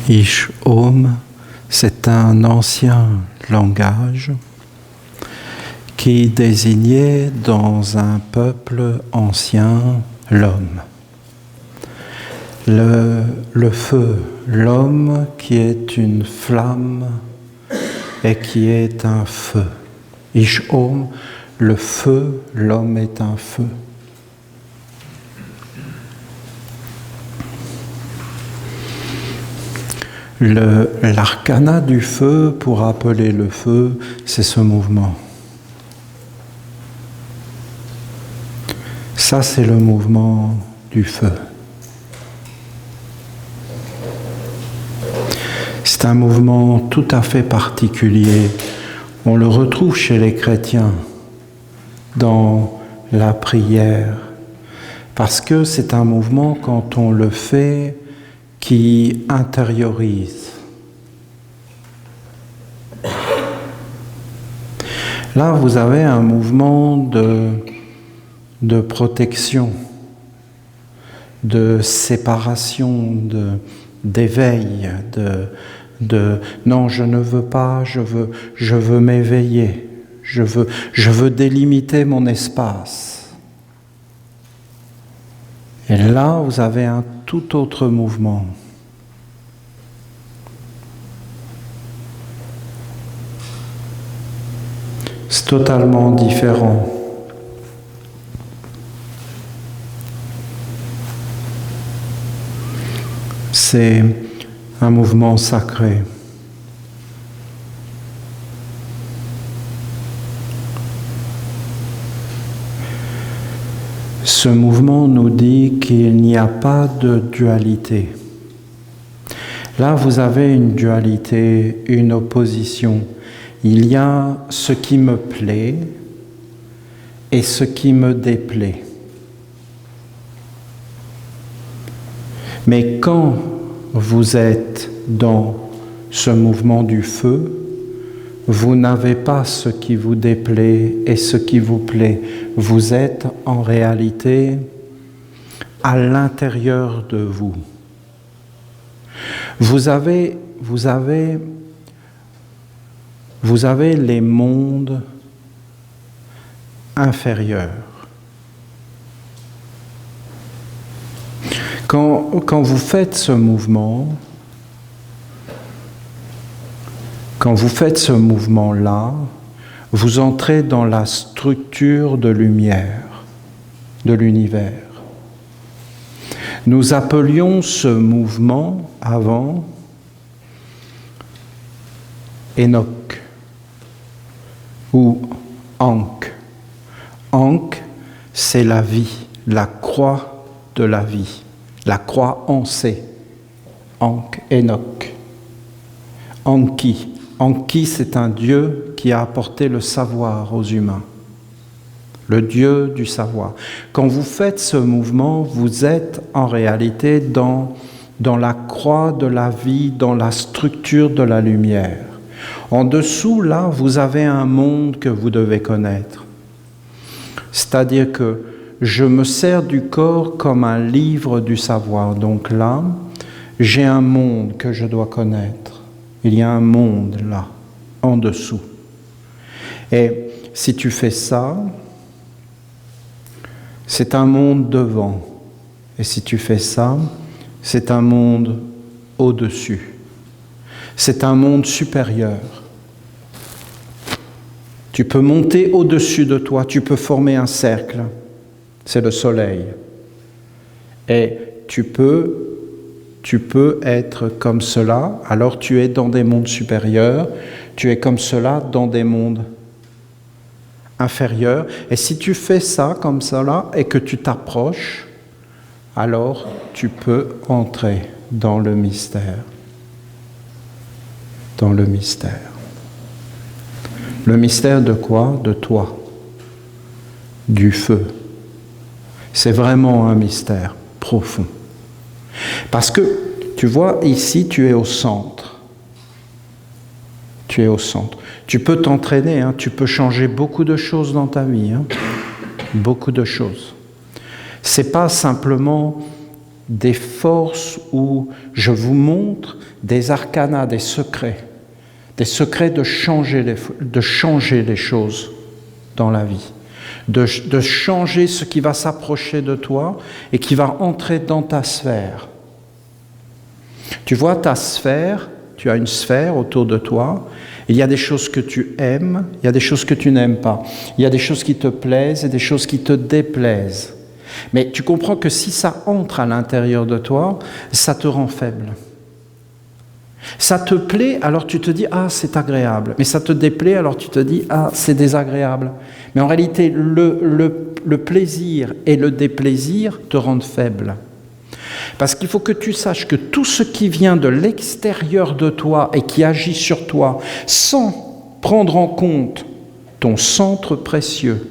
Ish Om, c'est un ancien langage qui désignait dans un peuple ancien l'homme. Le feu, l'homme qui est une flamme et qui est un feu. Ish Om, le feu, l'homme est un feu. L'arcana du feu, pour appeler le feu, c'est ce mouvement. Ça, c'est le mouvement du feu. C'est un mouvement tout à fait particulier. On le retrouve chez les chrétiens dans la prière, parce que c'est un mouvement, quand on le fait, qui intériorise. Là, vous avez un mouvement de protection, de séparation, d'éveil, non, je ne veux pas, je veux m'éveiller, je veux délimiter mon espace. Et là, vous avez un tout autre mouvement. C'est totalement différent. C'est un mouvement sacré. Ce mouvement nous dit qu'il n'y a pas de dualité. Là, vous avez une dualité, une opposition. Il y a ce qui me plaît et ce qui me déplaît. Mais quand vous êtes dans ce mouvement du feu, vous n'avez pas ce qui vous déplaît et ce qui vous plaît. Vous êtes en réalité à l'intérieur de vous. Vous avez les mondes inférieurs. Quand vous faites ce mouvement, quand vous faites ce mouvement-là, vous entrez dans la structure de lumière de l'univers. Nous appelions ce mouvement avant Enoch ou Ankh. Ankh, c'est la vie, la croix de la vie, la croix ancée. Ankh, Enoch. Anki. Anki, c'est un dieu qui a apporté le savoir aux humains. Le dieu du savoir. Quand vous faites ce mouvement, vous êtes en réalité dans la croix de la vie, dans la structure de la lumière. En dessous, là, vous avez un monde que vous devez connaître. C'est-à-dire que je me sers du corps comme un livre du savoir. Donc là, j'ai un monde que je dois connaître. Il y a un monde là, en dessous. Et si tu fais ça, c'est un monde devant. Et si tu fais ça, c'est un monde au-dessus. C'est un monde supérieur. Tu peux monter au-dessus de toi, tu peux former un cercle. C'est le soleil. Et tu peux être comme cela, alors tu es dans des mondes supérieurs, tu es comme cela dans des mondes inférieurs. Et si tu fais ça comme cela et que tu t'approches, alors tu peux entrer dans le mystère. Dans le mystère. Le mystère de quoi? De toi. Du feu. C'est vraiment un mystère profond. Parce que, tu vois, ici, tu es au centre. Tu es au centre. Tu peux t'entraîner, hein, tu peux changer beaucoup de choses dans ta vie. Hein, beaucoup de choses. C'est pas simplement des forces où je vous montre des arcanas, des secrets de changer les choses dans la vie, de changer ce qui va s'approcher de toi et qui va entrer dans ta sphère. Tu vois ta sphère, tu as une sphère autour de toi, il y a des choses que tu aimes, il y a des choses que tu n'aimes pas, il y a des choses qui te plaisent et des choses qui te déplaisent. Mais tu comprends que si ça entre à l'intérieur de toi, ça te rend faible. Ça te plaît, alors tu te dis « Ah, c'est agréable ». Mais ça te déplaît, alors tu te dis « Ah, c'est désagréable ». Mais en réalité, le plaisir et le déplaisir te rendent faible. Parce qu'il faut que tu saches que tout ce qui vient de l'extérieur de toi et qui agit sur toi sans prendre en compte ton centre précieux,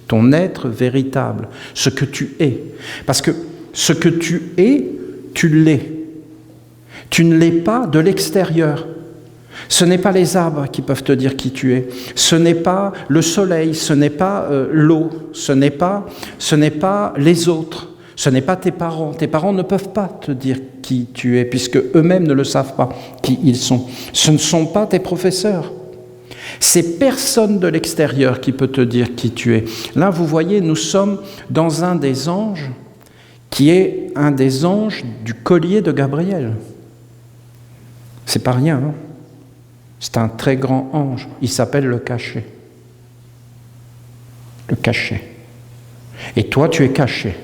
ton être véritable, ce que tu es. Parce que ce que tu es, tu l'es. Tu ne l'es pas de l'extérieur. Ce n'est pas les arbres qui peuvent te dire qui tu es. Ce n'est pas le soleil, ce n'est pas l'eau, ce n'est pas les autres, ce n'est pas tes parents. Tes parents ne peuvent pas te dire qui tu es, puisque eux-mêmes ne le savent pas qui ils sont. Ce ne sont pas tes professeurs. C'est personne de l'extérieur qui peut te dire qui tu es. Là, vous voyez, nous sommes dans un des anges qui est un des anges du collier de Gabriel. C'est pas rien, hein? C'est un très grand ange. Il s'appelle le cachet. Le cachet. Et toi, tu es caché.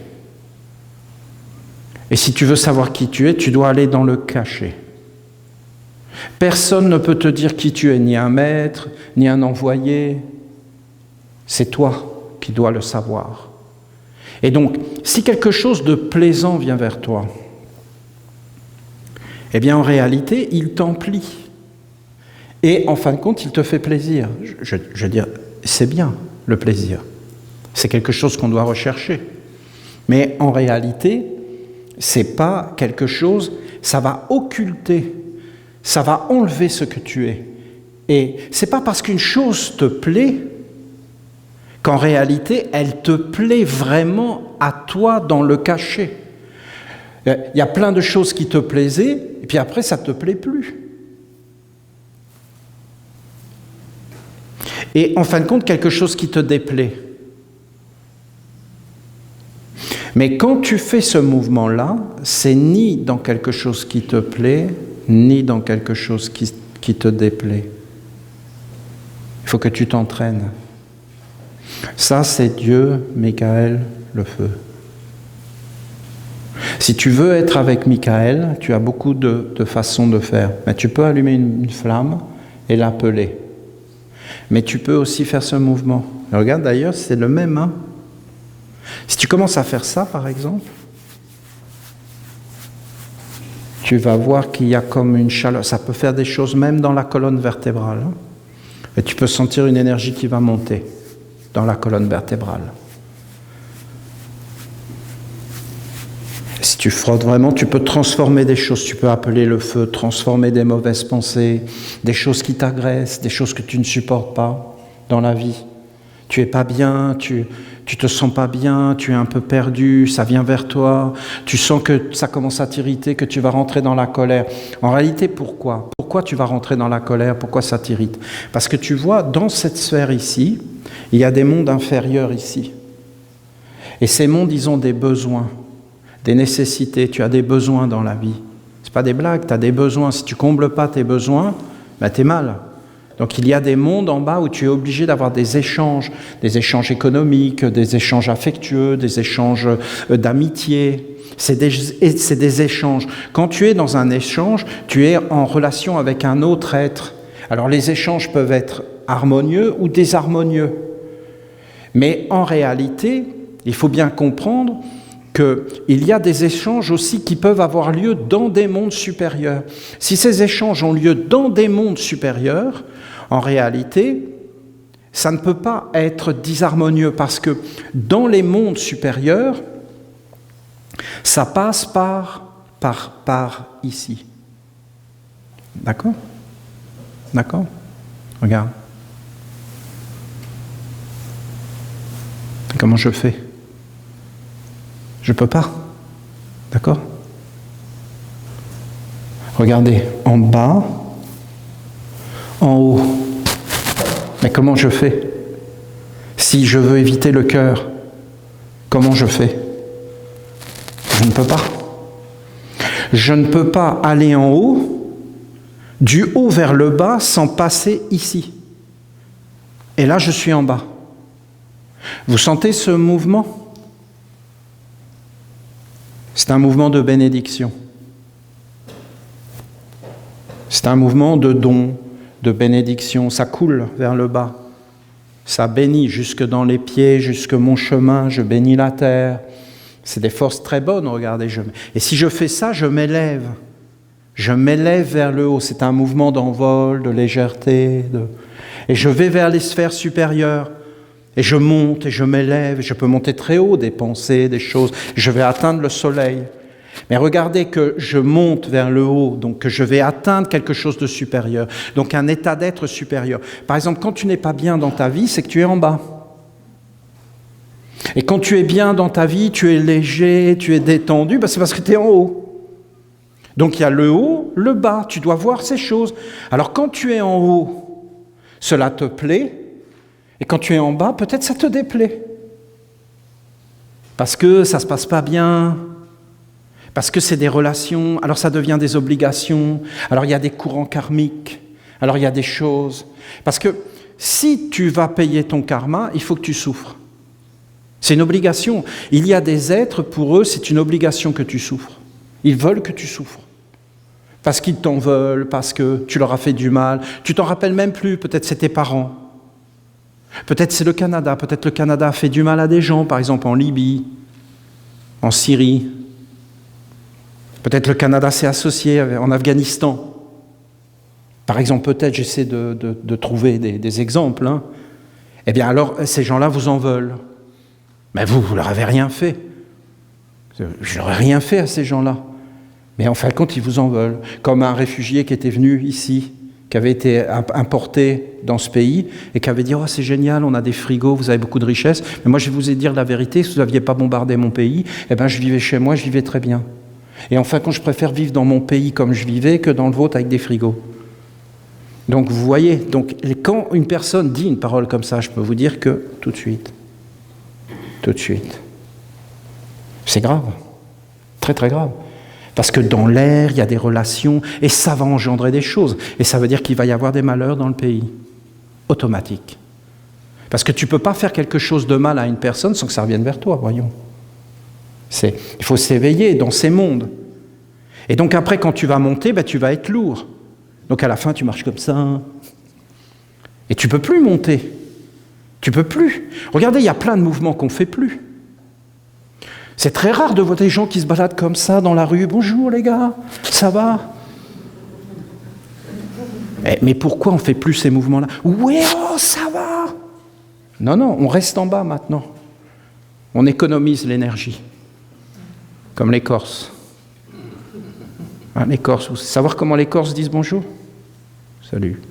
Et si tu veux savoir qui tu es, tu dois aller dans le cachet. Personne ne peut te dire qui tu es, ni un maître, ni un envoyé. C'est toi qui dois le savoir. Et donc, si quelque chose de plaisant vient vers toi, eh bien, en réalité, il t'emplit. Et en fin de compte, il te fait plaisir. Je veux dire, c'est bien, le plaisir. C'est quelque chose qu'on doit rechercher. Mais en réalité, c'est pas quelque chose, ça va occulter, ça va enlever ce que tu es. Et c'est pas parce qu'une chose te plaît qu'en réalité, elle te plaît vraiment à toi dans le cachet. Il y a plein de choses qui te plaisaient, et puis après, ça ne te plaît plus. Et en fin de compte, quelque chose qui te déplaît. Mais quand tu fais ce mouvement-là, c'est ni dans quelque chose qui te plaît, ni dans quelque chose qui te déplaît. Il faut que tu t'entraînes. Ça, c'est Dieu, Michael, le feu. Si tu veux être avec Michael, tu as beaucoup de façons de faire. Mais tu peux allumer une flamme et l'appeler. Mais tu peux aussi faire ce mouvement. Et regarde d'ailleurs, c'est le même. Hein. Si tu commences à faire ça, par exemple, tu vas voir qu'il y a comme une chaleur. Ça peut faire des choses même dans la colonne vertébrale. Hein. Et tu peux sentir une énergie qui va monter dans la colonne vertébrale. Si tu frottes vraiment, tu peux transformer des choses. Tu peux appeler le feu, transformer des mauvaises pensées, des choses qui t'agressent, des choses que tu ne supportes pas dans la vie. Tu es pas bien, tu te sens pas bien, tu es un peu perdu, ça vient vers toi, tu sens que ça commence à t'irriter, que tu vas rentrer dans la colère. En réalité, pourquoi ? Pourquoi tu vas rentrer dans la colère ? Pourquoi ça t'irrite ? Parce que tu vois, dans cette sphère ici, il y a des mondes inférieurs ici. Et ces mondes, ils ont des besoins, des nécessités. Tu as des besoins dans la vie. C'est pas des blagues, tu as des besoins. Si tu combles pas tes besoins, ben t'es mal. Donc il y a des mondes en bas où tu es obligé d'avoir des échanges économiques, des échanges affectueux, des échanges d'amitié. C'est des échanges. Quand tu es dans un échange, tu es en relation avec un autre être. Alors les échanges peuvent être harmonieux ou désharmonieux. Mais en réalité, il faut bien comprendre qu'il y a des échanges aussi qui peuvent avoir lieu dans des mondes supérieurs. Si ces échanges ont lieu dans des mondes supérieurs, en réalité, ça ne peut pas être disharmonieux parce que dans les mondes supérieurs, ça passe par ici. D'accord ? D'accord ? Regarde. Comment je fais ? Je ne peux pas. D'accord ? Regardez, en bas, en haut. Mais comment je fais? Si je veux éviter le cœur, comment je fais? Je ne peux pas. Je ne peux pas aller en haut, du haut vers le bas, sans passer ici. Et là, je suis en bas. Vous sentez ce mouvement? C'est un mouvement de bénédiction. C'est un mouvement de don, de bénédiction. Ça coule vers le bas. Ça bénit jusque dans les pieds, jusque mon chemin. Je bénis la terre. C'est des forces très bonnes, regardez. Et si je fais ça, je m'élève. Je m'élève vers le haut. C'est un mouvement d'envol, de légèreté. Et je vais vers les sphères supérieures. Et je monte et je m'élève. Et je peux monter très haut, des pensées, des choses. Je vais atteindre le soleil. Mais regardez que je monte vers le haut, donc que je vais atteindre quelque chose de supérieur, donc un état d'être supérieur. Par exemple, quand tu n'es pas bien dans ta vie, c'est que tu es en bas. Et quand tu es bien dans ta vie, tu es léger, tu es détendu, c'est parce que tu es en haut. Donc il y a le haut, le bas, tu dois voir ces choses. Alors quand tu es en haut, cela te plaît, et quand tu es en bas, peut-être ça te déplaît. Parce que ça ne se passe pas bien. Parce que c'est des relations, alors ça devient des obligations, alors il y a des courants karmiques, alors il y a des choses. Parce que si tu vas payer ton karma, il faut que tu souffres. C'est une obligation. Il y a des êtres, pour eux, c'est une obligation que tu souffres. Ils veulent que tu souffres. Parce qu'ils t'en veulent, parce que tu leur as fait du mal. Tu t'en rappelles même plus, peut-être c'est tes parents. Peut-être c'est le Canada, peut-être le Canada a fait du mal à des gens, par exemple en Libye, en Syrie. Peut-être le Canada s'est associé en Afghanistan. Par exemple, peut-être, j'essaie de trouver des exemples. Eh bien alors, ces gens-là vous en veulent. Mais vous leur avez rien fait. Je n'aurais rien fait à ces gens-là. Mais en fin de compte, ils vous en veulent. Comme un réfugié qui était venu ici, qui avait été importé dans ce pays, et qui avait dit « Oh, c'est génial, on a des frigos, vous avez beaucoup de richesses. Mais moi, je vais vous dire la vérité, si vous n'aviez pas bombardé mon pays, eh bien, je vivais chez moi, je vivais très bien. » Et enfin, quand je préfère vivre dans mon pays comme je vivais que dans le vôtre avec des frigos. Donc vous voyez, donc, quand une personne dit une parole comme ça, je peux vous dire que tout de suite, c'est grave, très très grave. Parce que dans l'air, il y a des relations et ça va engendrer des choses. Et ça veut dire qu'il va y avoir des malheurs dans le pays, automatique. Parce que tu ne peux pas faire quelque chose de mal à une personne sans que ça revienne vers toi, voyons. Il faut s'éveiller dans ces mondes. Et donc après, quand tu vas monter, tu vas être lourd. Donc à la fin, tu marches comme ça. Et tu ne peux plus monter. Tu ne peux plus. Regardez, il y a plein de mouvements qu'on ne fait plus. C'est très rare de voir des gens qui se baladent comme ça dans la rue. « Bonjour les gars, ça va ?» Mais pourquoi on ne fait plus ces mouvements-là? « Oui, oh, ça va !» Non, on reste en bas maintenant. On économise l'énergie. Comme les Corses. Les Corses, vous savez savoir comment les Corses disent bonjour? Salut.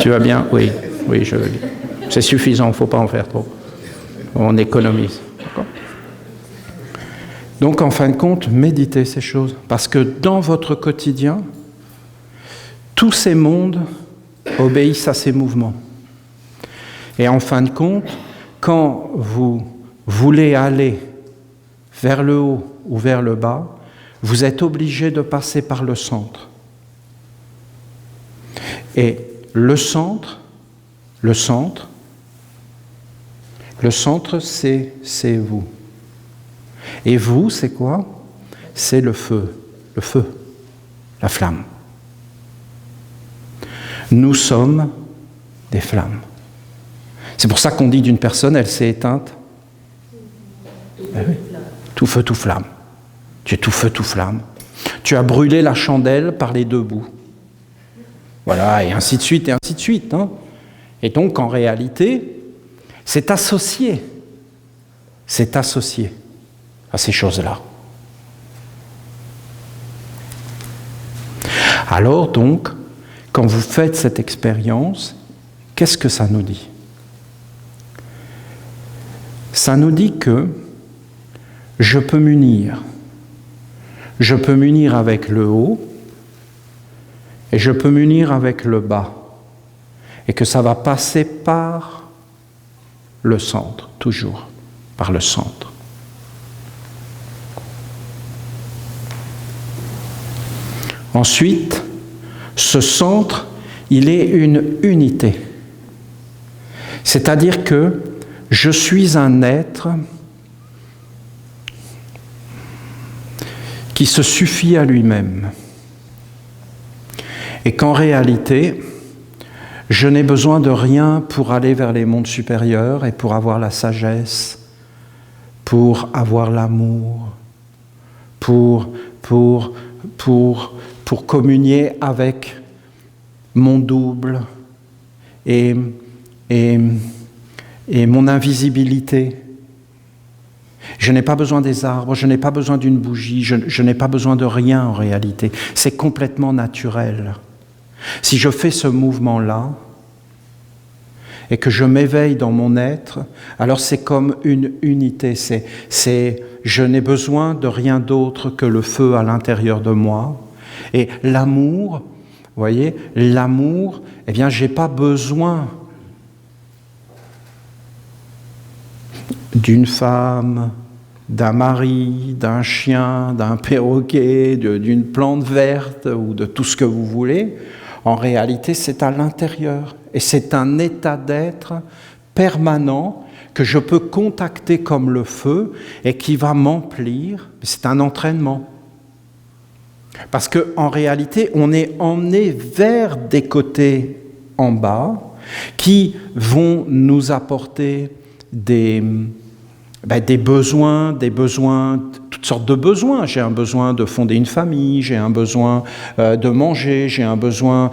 Tu vas bien? Oui, je vais bien. C'est suffisant, il ne faut pas en faire trop. On économise. D'accord? Donc, en fin de compte, méditez ces choses. Parce que dans votre quotidien, tous ces mondes obéissent à ces mouvements. Et en fin de compte, quand vous voulez aller vers le haut ou vers le bas, vous êtes obligé de passer par le centre. Et le centre, c'est vous. Et vous, c'est quoi? C'est le feu, la flamme. Nous sommes des flammes. C'est pour ça qu'on dit d'une personne, elle s'est éteinte. Oui. Tout feu, tout flamme. Tu es tout feu, tout flamme. Tu as brûlé la chandelle par les deux bouts. Voilà, et ainsi de suite, Et donc, en réalité, c'est associé à ces choses-là. Alors, donc, quand vous faites cette expérience, qu'est-ce que ça nous dit? Ça nous dit que je peux m'unir. Je peux m'unir avec le haut et je peux m'unir avec le bas. Et que ça va passer par le centre, toujours par le centre. Ensuite, ce centre, il est une unité. C'est-à-dire que je suis un être qui se suffit à lui-même. Et qu'en réalité, je n'ai besoin de rien pour aller vers les mondes supérieurs et pour avoir la sagesse, pour avoir l'amour, pour communier avec mon double et mon invisibilité. Je n'ai pas besoin des arbres, je n'ai pas besoin d'une bougie, je n'ai pas besoin de rien en réalité. C'est complètement naturel. Si je fais ce mouvement-là et que je m'éveille dans mon être, alors c'est comme une unité. Je n'ai besoin de rien d'autre que le feu à l'intérieur de moi. Et l'amour, vous voyez, l'amour, eh bien, j'ai pas besoin d'une femme, d'un mari, d'un chien, d'un perroquet, d'une plante verte ou de tout ce que vous voulez. En réalité, c'est à l'intérieur. Et c'est un état d'être permanent que je peux contacter comme le feu et qui va m'emplir. C'est un entraînement. Parce qu'en réalité, on est emmené vers des côtés en bas qui vont nous apporter des besoins, toutes sortes de besoins. J'ai un besoin de fonder une famille, j'ai un besoin de manger, j'ai un besoin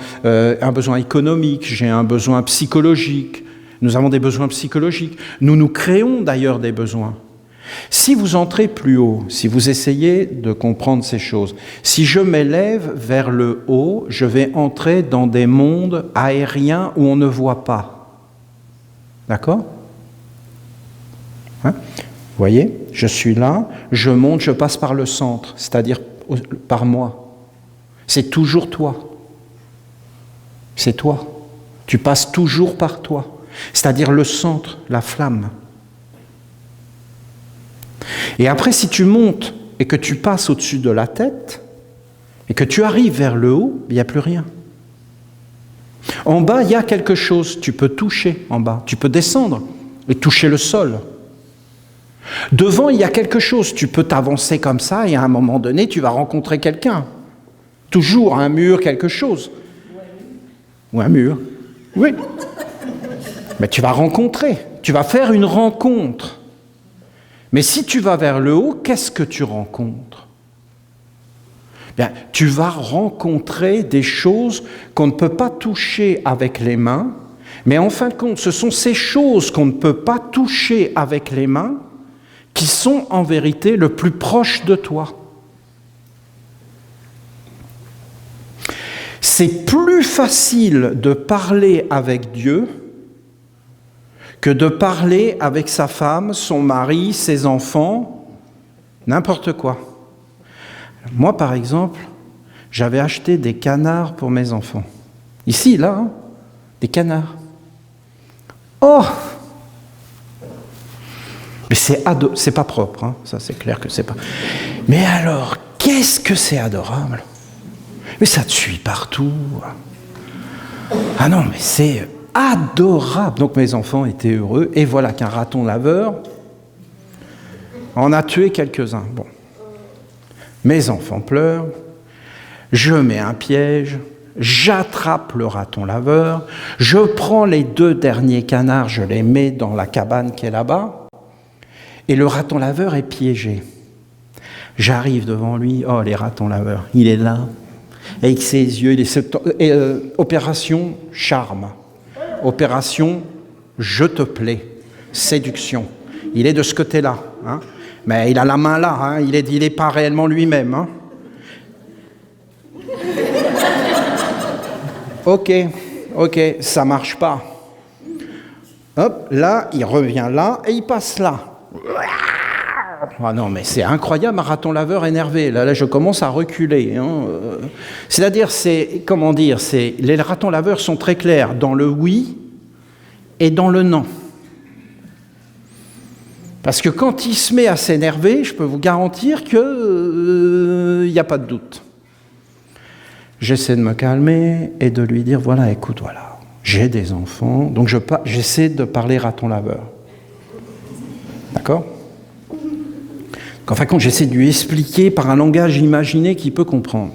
économique, j'ai un besoin psychologique. Nous avons des besoins psychologiques. Nous créons d'ailleurs des besoins. Si vous entrez plus haut, si vous essayez de comprendre ces choses, si je m'élève vers le haut, je vais entrer dans des mondes aériens où on ne voit pas. D'accord ? Hein ? Vous voyez, je suis là, je monte, je passe par le centre, c'est-à-dire par moi. C'est toujours toi. C'est toi. Tu passes toujours par toi. C'est-à-dire le centre, la flamme. Et après, si tu montes et que tu passes au-dessus de la tête et que tu arrives vers le haut, il n'y a plus rien. En bas, il y a quelque chose. Tu peux toucher en bas. Tu peux descendre et toucher le sol. Devant, il y a quelque chose. Tu peux t'avancer comme ça et à un moment donné, tu vas rencontrer quelqu'un. Toujours un mur, quelque chose. Ou un mur. Oui. Mais tu vas rencontrer. Tu vas faire une rencontre. Mais si tu vas vers le haut, qu'est-ce que tu rencontres ? Bien, tu vas rencontrer des choses qu'on ne peut pas toucher avec les mains, mais en fin de compte, ce sont ces choses qu'on ne peut pas toucher avec les mains qui sont en vérité le plus proche de toi. C'est plus facile de parler avec Dieu que de parler avec sa femme, son mari, ses enfants, n'importe quoi. Moi, par exemple, j'avais acheté des canards pour mes enfants. Ici, là, hein, des canards. Oh ! Mais c'est pas propre, hein, ça c'est clair que c'est pas... Mais alors, qu'est-ce que c'est adorable ! Mais ça te suit partout. Ah non, mais c'est... adorable. Donc mes enfants étaient heureux. Et voilà qu'un raton laveur en a tué quelques-uns. Bon. Mes enfants pleurent. Je mets un piège. J'attrape le raton laveur. Je prends les 2 derniers canards. Je les mets dans la cabane qui est là-bas. Et le raton laveur est piégé. J'arrive devant lui. Oh, les ratons laveurs. Il est là. Avec ses yeux. Opération charme. Opération « Je te plais », séduction. Il est de ce côté-là, hein, mais il a la main là, hein, il est pas réellement lui-même. Hein. Ok, ça marche pas. Hop, là, il revient là et il passe là. Ah non, mais c'est incroyable, un raton laveur énervé. Là, je commence à reculer. Hein. C'est-à-dire, les ratons laveurs sont très clairs dans le oui et dans le non. Parce que quand il se met à s'énerver, je peux vous garantir qu'il n'y a pas de doute. J'essaie de me calmer et de lui dire, voilà, écoute, voilà, j'ai des enfants, donc j'essaie de parler raton laveur. D'accord ? En fin de compte, j'essaie de lui expliquer par un langage imaginé qu'il peut comprendre.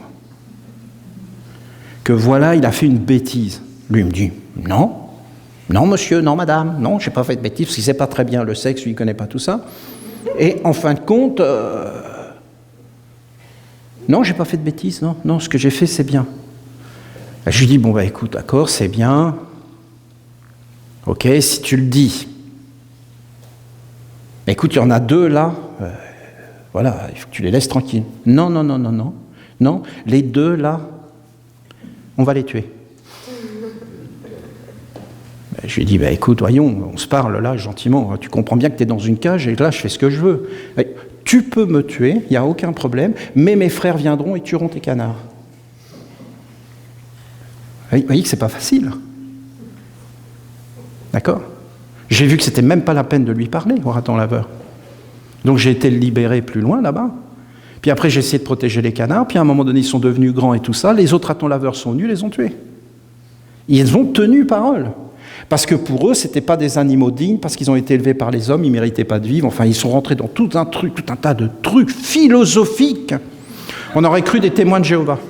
Que voilà, il a fait une bêtise. Lui, il me dit, non, monsieur, non, madame, non, je n'ai pas fait de bêtise, parce qu'il ne sait pas très bien le sexe, lui, il ne connaît pas tout ça. Et en fin de compte, non, je n'ai pas fait de bêtise, non, ce que j'ai fait, c'est bien. Je lui dis, bon, écoute, d'accord, c'est bien. Ok, si tu le dis. Écoute, il y en a 2 là. Voilà, il faut que tu les laisses tranquilles. Non, les 2 là, on va les tuer. Je lui ai dit, écoute, voyons, on se parle là gentiment, tu comprends bien que tu es dans une cage et là je fais ce que je veux. Tu peux me tuer, il n'y a aucun problème, mais mes frères viendront et tueront tes canards. Vous voyez que c'est pas facile. D'accord ? J'ai vu que c'était même pas la peine de lui parler au raton laveur. Donc j'ai été le libérer plus loin là-bas. Puis après j'ai essayé de protéger les canards, puis à un moment donné ils sont devenus grands et tout ça, les autres ratons laveurs sont venus, les ont tués. Ils ont tenu parole. Parce que pour eux, ce n'étaient pas des animaux dignes, parce qu'ils ont été élevés par les hommes, ils ne méritaient pas de vivre. Enfin, ils sont rentrés dans tout un tas de trucs philosophiques. On aurait cru des témoins de Jéhovah.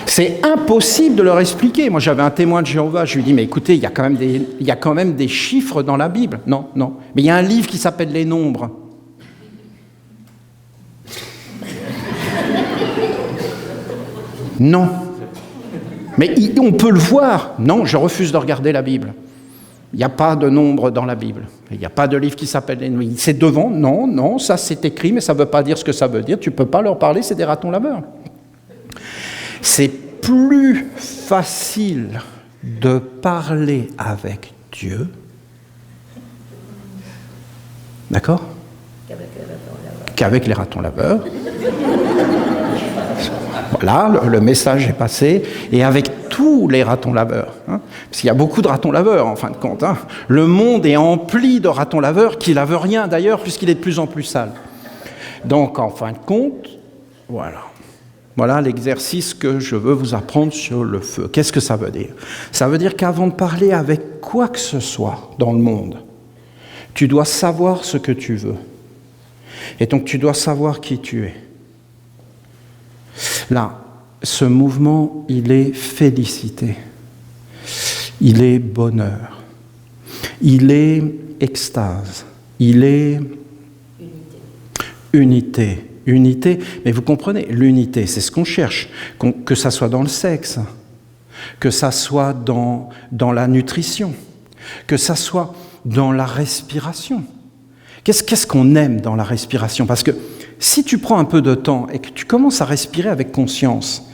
C'est impossible de leur expliquer. Moi, j'avais un témoin de Jéhovah, je lui dis, mais écoutez, il y a quand même des chiffres dans la Bible. Non. Mais il y a un livre qui s'appelle Les Nombres. Non. Mais on peut le voir. Non, je refuse de regarder la Bible. Il n'y a pas de nombre dans la Bible. Il n'y a pas de livre qui s'appelle Les Nombres. C'est devant. Non, ça c'est écrit, mais ça ne veut pas dire ce que ça veut dire. Tu ne peux pas leur parler, c'est des ratons laveurs. C'est plus facile de parler avec Dieu, d'accord, qu'avec les ratons laveurs. Voilà, le message est passé, et avec tous les ratons laveurs, hein, parce qu'il y a beaucoup de ratons laveurs en fin de compte. Hein. Le monde est empli de ratons laveurs qui ne lavent rien d'ailleurs, puisqu'il est de plus en plus sale. Donc en fin de compte, voilà l'exercice que je veux vous apprendre sur le feu. Qu'est-ce que ça veut dire ? Ça veut dire qu'avant de parler avec quoi que ce soit dans le monde, tu dois savoir ce que tu veux. Et donc tu dois savoir qui tu es. Là, ce mouvement, il est félicité. Il est bonheur. Il est extase. Il est unité. Unité, mais vous comprenez, l'unité, c'est ce qu'on cherche, que ça soit dans le sexe, que ça soit dans la nutrition, que ça soit dans la respiration. Qu'est-ce qu'on aime dans la respiration ? Parce que si tu prends un peu de temps et que tu commences à respirer avec conscience,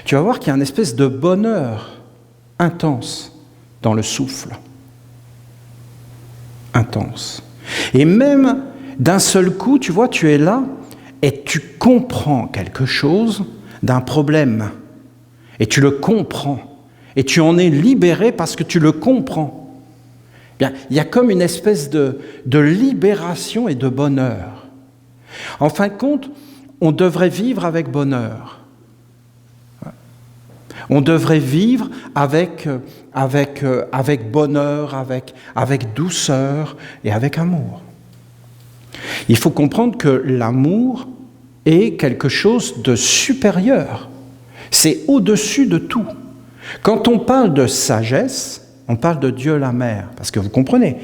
tu vas voir qu'il y a une espèce de bonheur intense dans le souffle. Intense. Et même d'un seul coup, tu vois, tu es là, et tu comprends quelque chose d'un problème. Et tu le comprends. Et tu en es libéré parce que tu le comprends. Bien, il y a comme une espèce de libération et de bonheur. En fin de compte, on devrait vivre avec bonheur. On devrait vivre avec bonheur, avec douceur et avec amour. Il faut comprendre que l'amour est quelque chose de supérieur. C'est au-dessus de tout. Quand on parle de sagesse, on parle de Dieu la mère. Parce que vous comprenez,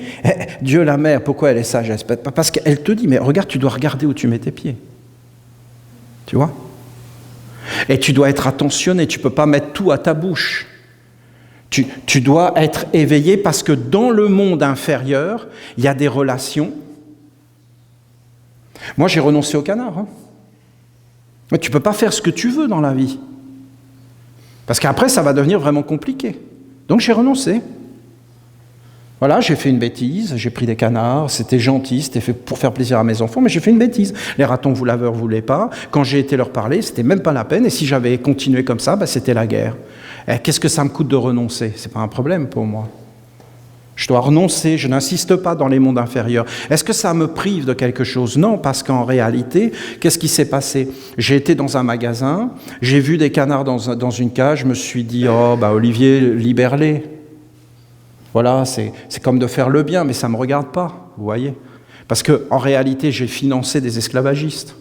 Dieu la mère, pourquoi elle est sagesse ? Parce qu'elle te dit, mais regarde, tu dois regarder où tu mets tes pieds. Tu vois ? Et tu dois être attentionné, tu ne peux pas mettre tout à ta bouche. Tu dois être éveillé parce que dans le monde inférieur, il y a des relations. Moi, j'ai renoncé au canard. Mais tu ne peux pas faire ce que tu veux dans la vie. Parce qu'après, ça va devenir vraiment compliqué. Donc, j'ai renoncé. Voilà, j'ai fait une bêtise, j'ai pris des canards, c'était gentil, c'était fait pour faire plaisir à mes enfants, mais j'ai fait une bêtise. Les ratons vous laveurs ne voulaient pas. Quand j'ai été leur parler, c'était même pas la peine. Et si j'avais continué comme ça, c'était la guerre. Et qu'est-ce que ça me coûte de renoncer? C'est pas un problème pour moi. Je dois renoncer, je n'insiste pas dans les mondes inférieurs. Est-ce que ça me prive de quelque chose? Non, parce qu'en réalité, qu'est-ce qui s'est passé? J'ai été dans un magasin, j'ai vu des canards dans une cage, je me suis dit, Olivier, libère-les. Voilà, c'est comme de faire le bien, mais ça ne me regarde pas, vous voyez. Parce qu'en réalité, j'ai financé des esclavagistes.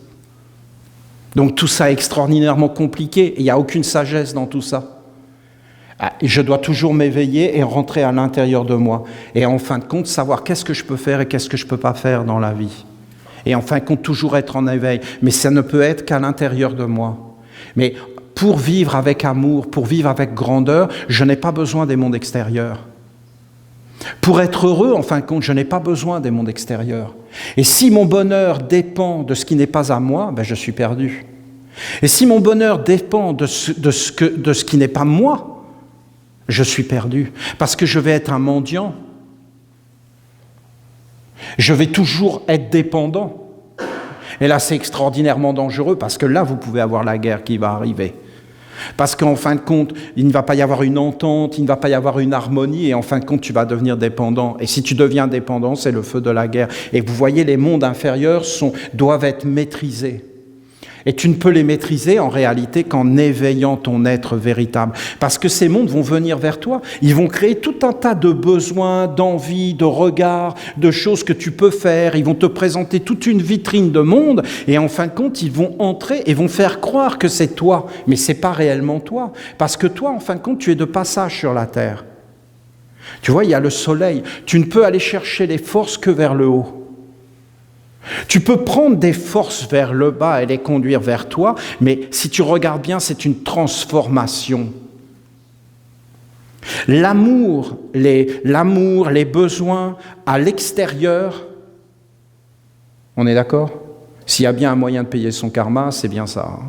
Donc tout ça est extraordinairement compliqué, et il n'y a aucune sagesse dans tout ça. Et je dois toujours m'éveiller et rentrer à l'intérieur de moi. Et en fin de compte, savoir qu'est-ce que je peux faire et qu'est-ce que je ne peux pas faire dans la vie. Et en fin de compte, toujours être en éveil. Mais ça ne peut être qu'à l'intérieur de moi. Mais pour vivre avec amour, pour vivre avec grandeur, je n'ai pas besoin des mondes extérieurs. Pour être heureux, en fin de compte, je n'ai pas besoin des mondes extérieurs. Et si mon bonheur dépend de ce qui n'est pas à moi, je suis perdu. Et si mon bonheur dépend de ce qui n'est pas moi, je suis perdu. Parce que je vais être un mendiant. Je vais toujours être dépendant. Et là, c'est extraordinairement dangereux parce que là, vous pouvez avoir la guerre qui va arriver. Parce qu'en fin de compte, il ne va pas y avoir une entente, il ne va pas y avoir une harmonie, et en fin de compte, tu vas devenir dépendant. Et si tu deviens dépendant, c'est le feu de la guerre. Et vous voyez, les mondes inférieurs doivent être maîtrisés. Et tu ne peux les maîtriser en réalité qu'en éveillant ton être véritable. Parce que ces mondes vont venir vers toi. Ils vont créer tout un tas de besoins, d'envies, de regards, de choses que tu peux faire. Ils vont te présenter toute une vitrine de monde. Et en fin de compte, ils vont entrer et vont faire croire que c'est toi. Mais ce n'est pas réellement toi. Parce que toi, en fin de compte, tu es de passage sur la terre. Tu vois, il y a le soleil. Tu ne peux aller chercher les forces que vers le haut. Tu peux prendre des forces vers le bas et les conduire vers toi, mais si tu regardes bien, c'est une transformation. L'amour, les besoins à l'extérieur, on est d'accord? S'il y a bien un moyen de payer son karma, c'est bien ça.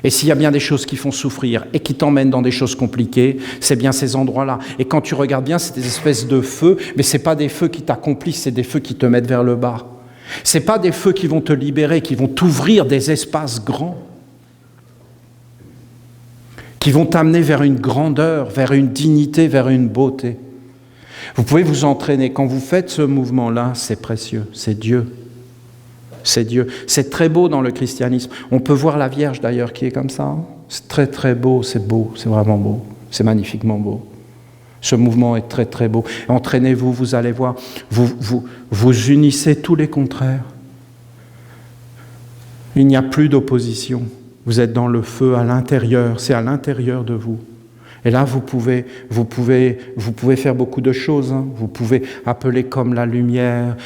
Et s'il y a bien des choses qui font souffrir et qui t'emmènent dans des choses compliquées, c'est bien ces endroits-là. Et quand tu regardes bien, c'est des espèces de feux, mais ce n'est pas des feux qui t'accomplissent, c'est des feux qui te mettent vers le bas. Ce n'est pas des feux qui vont te libérer, qui vont t'ouvrir des espaces grands, qui vont t'amener vers une grandeur, vers une dignité, vers une beauté. Vous pouvez vous entraîner. Quand vous faites ce mouvement-là, c'est précieux, c'est Dieu. C'est Dieu. C'est très beau dans le christianisme. On peut voir la Vierge d'ailleurs qui est comme ça. C'est très très beau, c'est vraiment beau, c'est magnifiquement beau. Ce mouvement est très très beau. Entraînez-vous, vous allez voir, vous unissez tous les contraires. Il n'y a plus d'opposition. Vous êtes dans le feu à l'intérieur, c'est à l'intérieur de vous. Et là, vous pouvez faire beaucoup de choses. Vous pouvez appeler comme la lumière,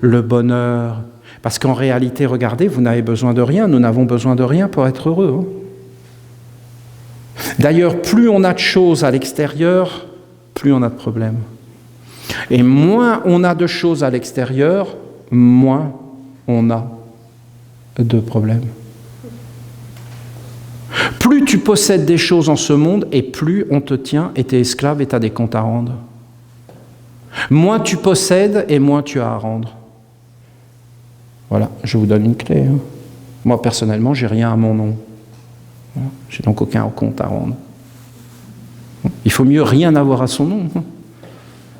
le bonheur. Parce qu'en réalité, regardez, vous n'avez besoin de rien. Nous n'avons besoin de rien pour être heureux. D'ailleurs, plus on a de choses à l'extérieur, plus on a de problèmes. Et moins on a de choses à l'extérieur, moins on a de problèmes. Plus tu possèdes des choses en ce monde, et plus on te tient, et t'es esclave, et t'as des comptes à rendre. Moins tu possèdes, et moins tu as à rendre. Voilà, je vous donne une clé. Moi, personnellement, j'ai rien à mon nom. Voilà, j'ai donc aucun compte à rendre. Il faut mieux rien avoir à son nom.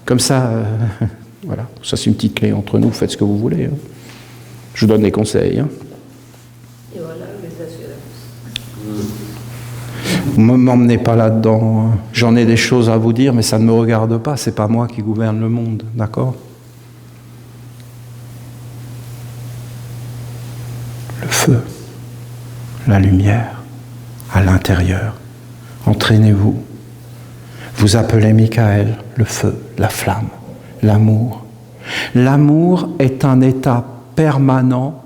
Comme ça, voilà, ça c'est une petite clé entre nous, faites ce que vous voulez. Je vous donne des conseils. Et voilà, les assurances. Ne m'emmenez pas là-dedans. J'en ai des choses à vous dire, mais ça ne me regarde pas. C'est pas moi qui gouverne le monde, d'accord? Le feu, la lumière, à l'intérieur. Entraînez-vous. Vous appelez Michael, le feu, la flamme, l'amour. L'amour est un état permanent,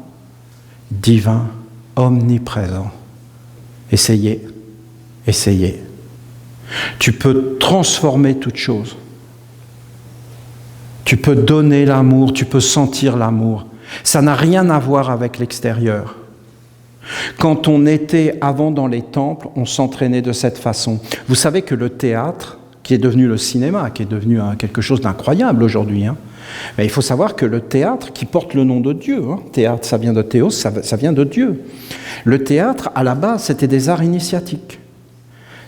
divin, omniprésent. Essayez. Tu peux transformer toute chose. Tu peux donner l'amour, tu peux sentir l'amour. Ça n'a rien à voir avec l'extérieur. Quand on était avant dans les temples, on s'entraînait de cette façon. Vous savez que le théâtre, qui est devenu le cinéma, qui est devenu quelque chose d'incroyable aujourd'hui. Mais il faut savoir que le théâtre, qui porte le nom de Dieu, théâtre, ça vient de théos, ça vient de Dieu. Le théâtre, à la base, c'était des arts initiatiques.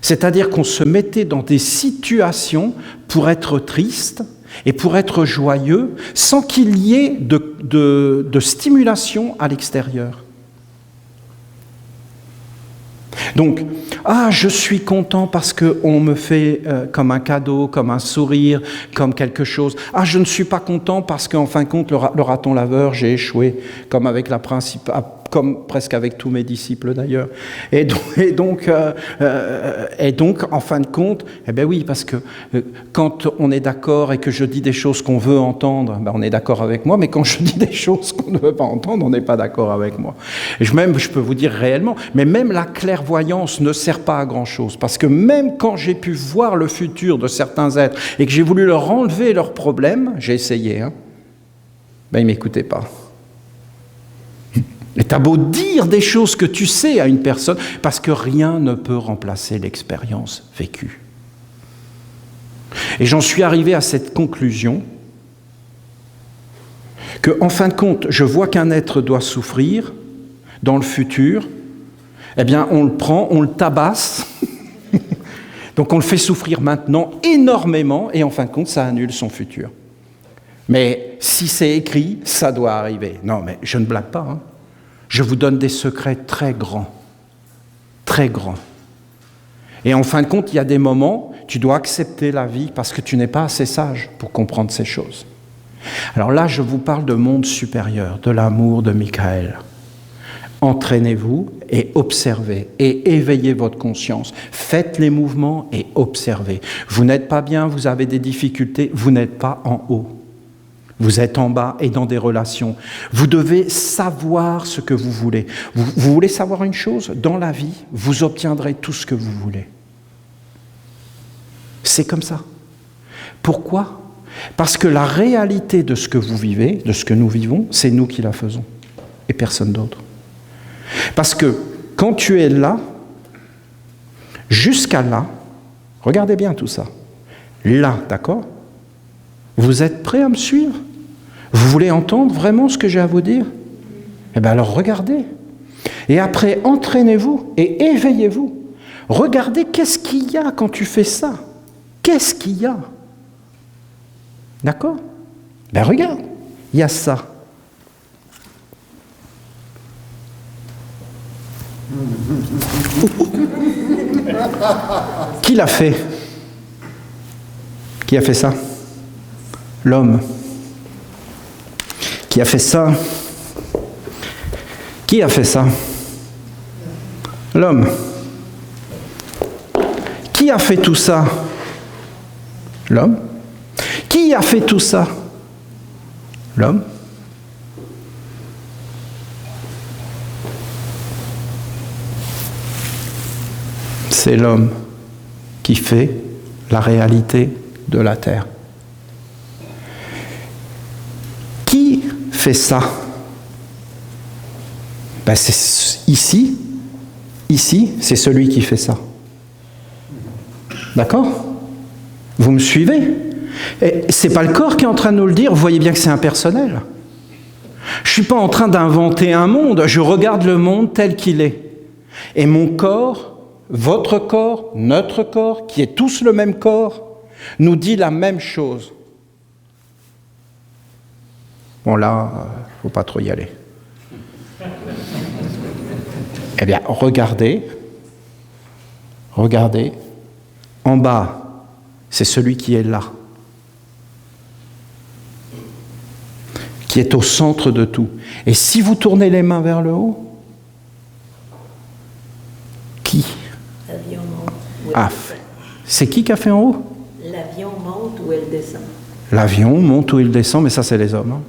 C'est-à-dire qu'on se mettait dans des situations pour être triste et pour être joyeux, sans qu'il y ait de stimulation à l'extérieur. Donc, je suis content parce qu'on me fait comme un cadeau, comme un sourire, comme quelque chose. Je ne suis pas content parce qu'en fin de compte, le raton laveur, j'ai échoué, comme avec comme presque avec tous mes disciples d'ailleurs. Et donc, en fin de compte, oui, parce que quand on est d'accord et que je dis des choses qu'on veut entendre, on est d'accord avec moi, mais quand je dis des choses qu'on ne veut pas entendre, on n'est pas d'accord avec moi. Et je peux vous dire réellement, mais même la clairvoyance ne sert pas à grand-chose, parce que même quand j'ai pu voir le futur de certains êtres et que j'ai voulu leur enlever leurs problèmes, j'ai essayé, ils ne m'écoutaient pas. Et t'as beau dire des choses que tu sais à une personne, parce que rien ne peut remplacer l'expérience vécue. Et j'en suis arrivé à cette conclusion que, en fin de compte, je vois qu'un être doit souffrir dans le futur, on le prend, on le tabasse, donc on le fait souffrir maintenant énormément, et en fin de compte, ça annule son futur. Mais si c'est écrit, ça doit arriver. Non, mais je ne blague pas, Je vous donne des secrets très grands, très grands. Et en fin de compte, il y a des moments, tu dois accepter la vie parce que tu n'es pas assez sage pour comprendre ces choses. Alors là, je vous parle de monde supérieur, de l'amour de Michael. Entraînez-vous et observez et éveillez votre conscience. Faites les mouvements et observez. Vous n'êtes pas bien, vous avez des difficultés, vous n'êtes pas en haut. Vous êtes en bas et dans des relations. Vous devez savoir ce que vous voulez. Vous voulez savoir une chose ? Dans la vie, vous obtiendrez tout ce que vous voulez. C'est comme ça. Pourquoi ? Parce que la réalité de ce que vous vivez, de ce que nous vivons, c'est nous qui la faisons et personne d'autre. Parce que quand tu es là, jusqu'à là, regardez bien tout ça. Là, d'accord ? Vous êtes prêts à me suivre ? Vous voulez entendre vraiment ce que j'ai à vous dire ? Alors regardez. Et après, entraînez-vous et éveillez-vous. Regardez qu'est-ce qu'il y a quand tu fais ça. Qu'est-ce qu'il y a ? D'accord ? Regarde, il y a ça. Qui l'a fait ? Qui a fait ça ? L'homme. Qui a fait ça ? Qui a fait ça ? L'homme. Qui a fait tout ça ? L'homme. Qui a fait tout ça ? L'homme. C'est l'homme qui fait la réalité de la terre. Qui fait ça ? C'est ici, c'est celui qui fait ça. D'accord ? Vous me suivez ? Et c'est pas le corps qui est en train de nous le dire, vous voyez bien que c'est impersonnel. Je suis pas en train d'inventer un monde, je regarde le monde tel qu'il est. Et mon corps, votre corps, notre corps, qui est tous le même corps, nous dit la même chose. Bon là, faut pas trop y aller. Regardez, en bas, c'est celui qui est là, qui est au centre de tout. Et si vous tournez les mains vers le haut, qui ? L'avion monte. C'est qui a fait en haut ? L'avion monte ou elle descend. L'avion monte ou il descend, mais ça c'est les hommes.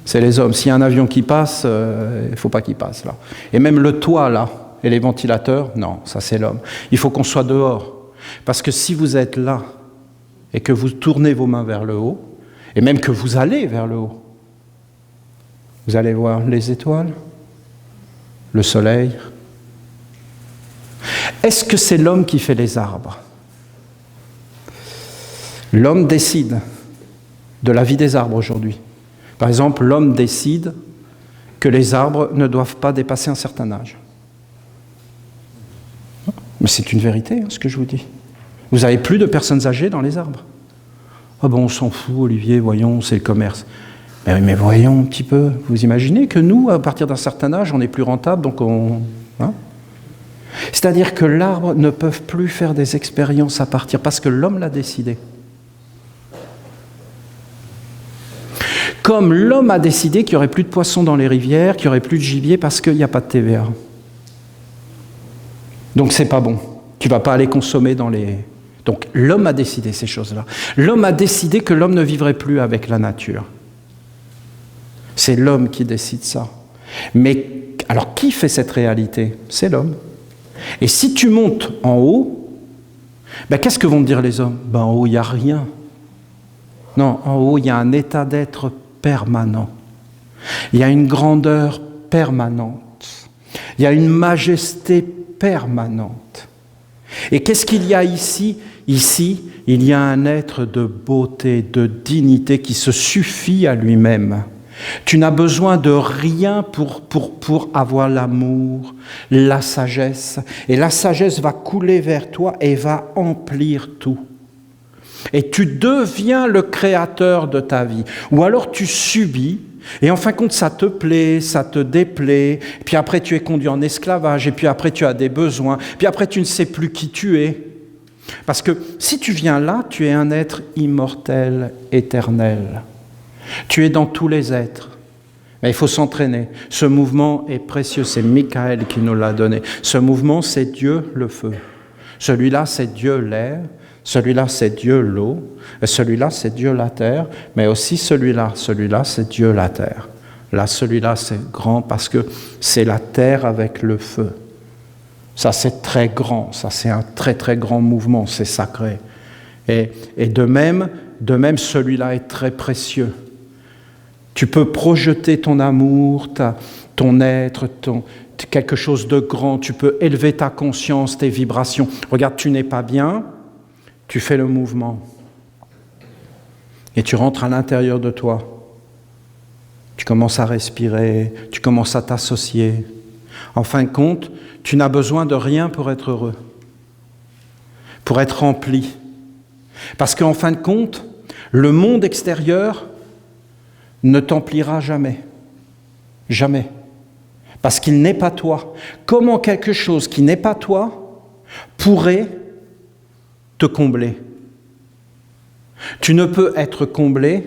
C'est les hommes. S'il y a un avion qui passe, il ne faut pas qu'il passe là. Et même le toit là, et les ventilateurs, non, ça c'est l'homme. Il faut qu'on soit dehors. Parce que si vous êtes là, et que vous tournez vos mains vers le haut, et même que vous allez vers le haut, vous allez voir les étoiles, le soleil. Est-ce que c'est l'homme qui fait les arbres ? L'homme décide de la vie des arbres aujourd'hui. Par exemple, l'homme décide que les arbres ne doivent pas dépasser un certain âge. Mais c'est une vérité, ce que je vous dis. Vous n'avez plus de personnes âgées dans les arbres. Ah bon, on s'en fout, Olivier, voyons, c'est le commerce. Mais voyons un petit peu. Vous imaginez que nous, à partir d'un certain âge, on est plus rentable, donc on... Hein? C'est-à-dire que l'arbre ne peut plus faire des expériences à partir, parce que l'homme l'a décidé. Comme l'homme a décidé qu'il n'y aurait plus de poissons dans les rivières, qu'il n'y aurait plus de gibier parce qu'il n'y a pas de TVA. Donc c'est pas bon. Tu ne vas pas aller consommer dans les... Donc l'homme a décidé ces choses-là. L'homme a décidé que l'homme ne vivrait plus avec la nature. C'est l'homme qui décide ça. Mais alors qui fait cette réalité? C'est l'homme. Et si tu montes en haut, qu'est-ce que vont te dire les hommes? En haut, il n'y a rien. Non, en haut, il y a un état d'être permanent. Il y a une grandeur permanente. Il y a une majesté permanente. Et qu'est-ce qu'il y a ici? Ici, il y a un être de beauté, de dignité qui se suffit à lui-même. Tu n'as besoin de rien pour avoir l'amour, la sagesse. Et la sagesse va couler vers toi et va emplir tout. Et tu deviens le créateur de ta vie. Ou alors tu subis, et en fin de compte, ça te plaît, ça te déplaît, puis après tu es conduit en esclavage, et puis après tu as des besoins, puis après tu ne sais plus qui tu es. Parce que si tu viens là, tu es un être immortel, éternel. Tu es dans tous les êtres. Mais il faut s'entraîner. Ce mouvement est précieux, c'est Michael qui nous l'a donné. Ce mouvement, c'est Dieu le feu. Celui-là, c'est Dieu l'air. Celui-là, c'est Dieu l'eau. Et celui-là, c'est Dieu la terre. Mais aussi celui-là, c'est Dieu la terre. Là, celui-là, c'est grand parce que c'est la terre avec le feu. Ça, c'est très grand. Ça, c'est un très, très grand mouvement. C'est sacré. Et de même, celui-là est très précieux. Tu peux projeter ton amour, ton être, quelque chose de grand. Tu peux élever ta conscience, tes vibrations. Regarde, tu n'es pas bien, tu fais le mouvement. Et tu rentres à l'intérieur de toi. Tu commences à respirer, tu commences à t'associer. En fin de compte, tu n'as besoin de rien pour être heureux, pour être rempli. Parce qu'en fin de compte, le monde extérieur ne t'emplira jamais. Jamais. Parce qu'il n'est pas toi. Comment quelque chose qui n'est pas toi pourrait te combler? Tu ne peux être comblé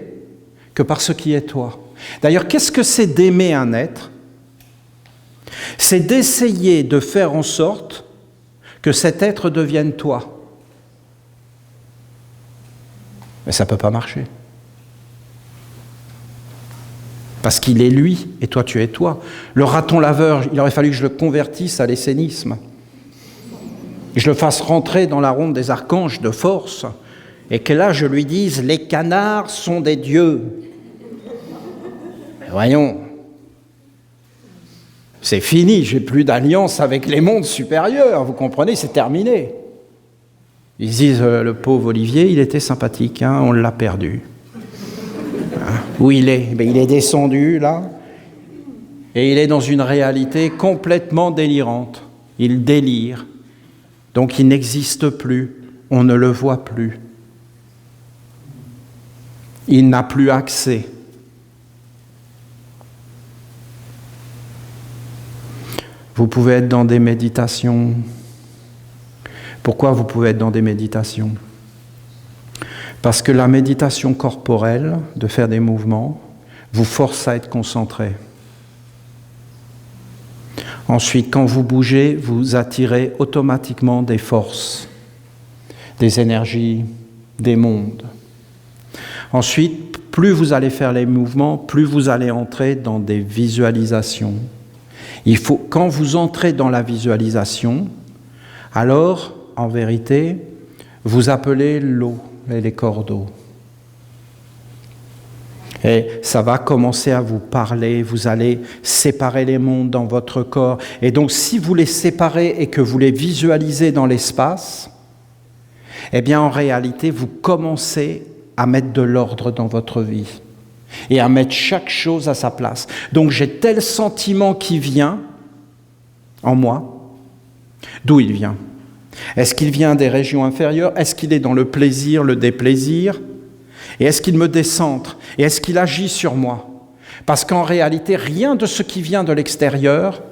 que par ce qui est toi. D'ailleurs, qu'est-ce que c'est d'aimer un être? C'est d'essayer de faire en sorte que cet être devienne toi. Mais ça ne peut pas marcher. Parce qu'il est lui, et toi tu es toi. Le raton laveur, il aurait fallu que je le convertisse à l'essénisme. Que je le fasse rentrer dans la ronde des archanges de force, et que là je lui dise, les canards sont des dieux. Mais voyons, c'est fini, j'ai plus d'alliance avec les mondes supérieurs, vous comprenez, c'est terminé. Ils disent, le pauvre Olivier, il était sympathique, hein, on l'a perdu. Où il est? Il est descendu, là, et il est dans une réalité complètement délirante. Il délire. Donc il n'existe plus, on ne le voit plus. Il n'a plus accès. Vous pouvez être dans des méditations. Pourquoi vous pouvez être dans des méditations? Parce que la méditation corporelle, de faire des mouvements, vous force à être concentré. Ensuite, quand vous bougez, vous attirez automatiquement des forces, des énergies, des mondes. Ensuite, plus vous allez faire les mouvements, plus vous allez entrer dans des visualisations. Quand vous entrez dans la visualisation, alors, en vérité, vous appelez l'eau et les cordeaux. Et ça va commencer à vous parler, vous allez séparer les mondes dans votre corps. Et donc, si vous les séparez et que vous les visualisez dans l'espace, eh bien en réalité, vous commencez à mettre de l'ordre dans votre vie et à mettre chaque chose à sa place. Donc j'ai tel sentiment qui vient en moi. D'où il vient? Est-ce qu'il vient des régions inférieures? Est-ce qu'il est dans le plaisir, le déplaisir? Et est-ce qu'il me décentre? Et est-ce qu'il agit sur moi? Parce qu'en réalité, rien de ce qui vient de l'extérieur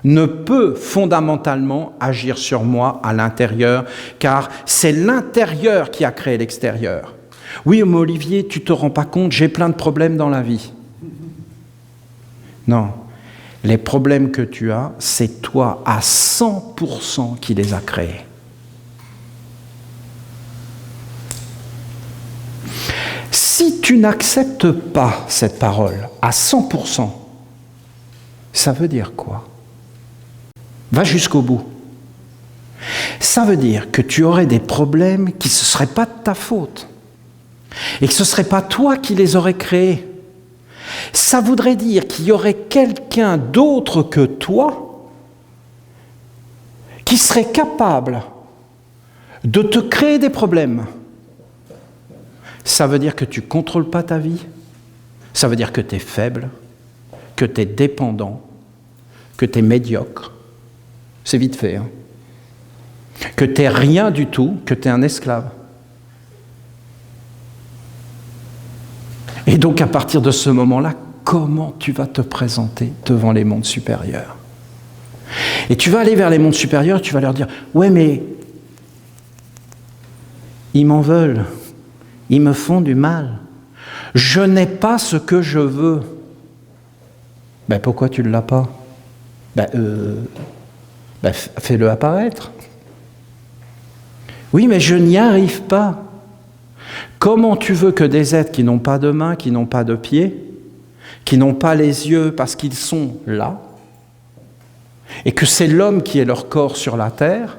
ne peut fondamentalement agir sur moi à l'intérieur, car c'est l'intérieur qui a créé l'extérieur. Oui, mais Olivier, tu ne te rends pas compte, j'ai plein de problèmes dans la vie. Non, les problèmes que tu as, c'est toi à 100% qui les a créés. Si tu n'acceptes pas cette parole à 100%, ça veut dire quoi? Va jusqu'au bout. Ça veut dire que tu aurais des problèmes qui ne seraient pas de ta faute et que ce ne serait pas toi qui les aurais créés. Ça voudrait dire qu'il y aurait quelqu'un d'autre que toi qui serait capable de te créer des problèmes. Ça veut dire que tu ne contrôles pas ta vie. Ça veut dire que tu es faible, que tu es dépendant, que tu es médiocre. C'est vite fait. Hein. Que tu n'es rien du tout, que tu es un esclave. Et donc à partir de ce moment-là, comment tu vas te présenter devant les mondes supérieurs? Et tu vas aller vers les mondes supérieurs, tu vas leur dire « Ouais, mais ils m'en veulent, ils me font du mal, je n'ai pas ce que je veux. » Ben pourquoi tu ne l'as pas? Fais-le apparaître. Oui, mais je n'y arrive pas. Comment tu veux que des êtres qui n'ont pas de mains, qui n'ont pas de pieds, qui n'ont pas les yeux parce qu'ils sont là, et que c'est l'homme qui est leur corps sur la terre,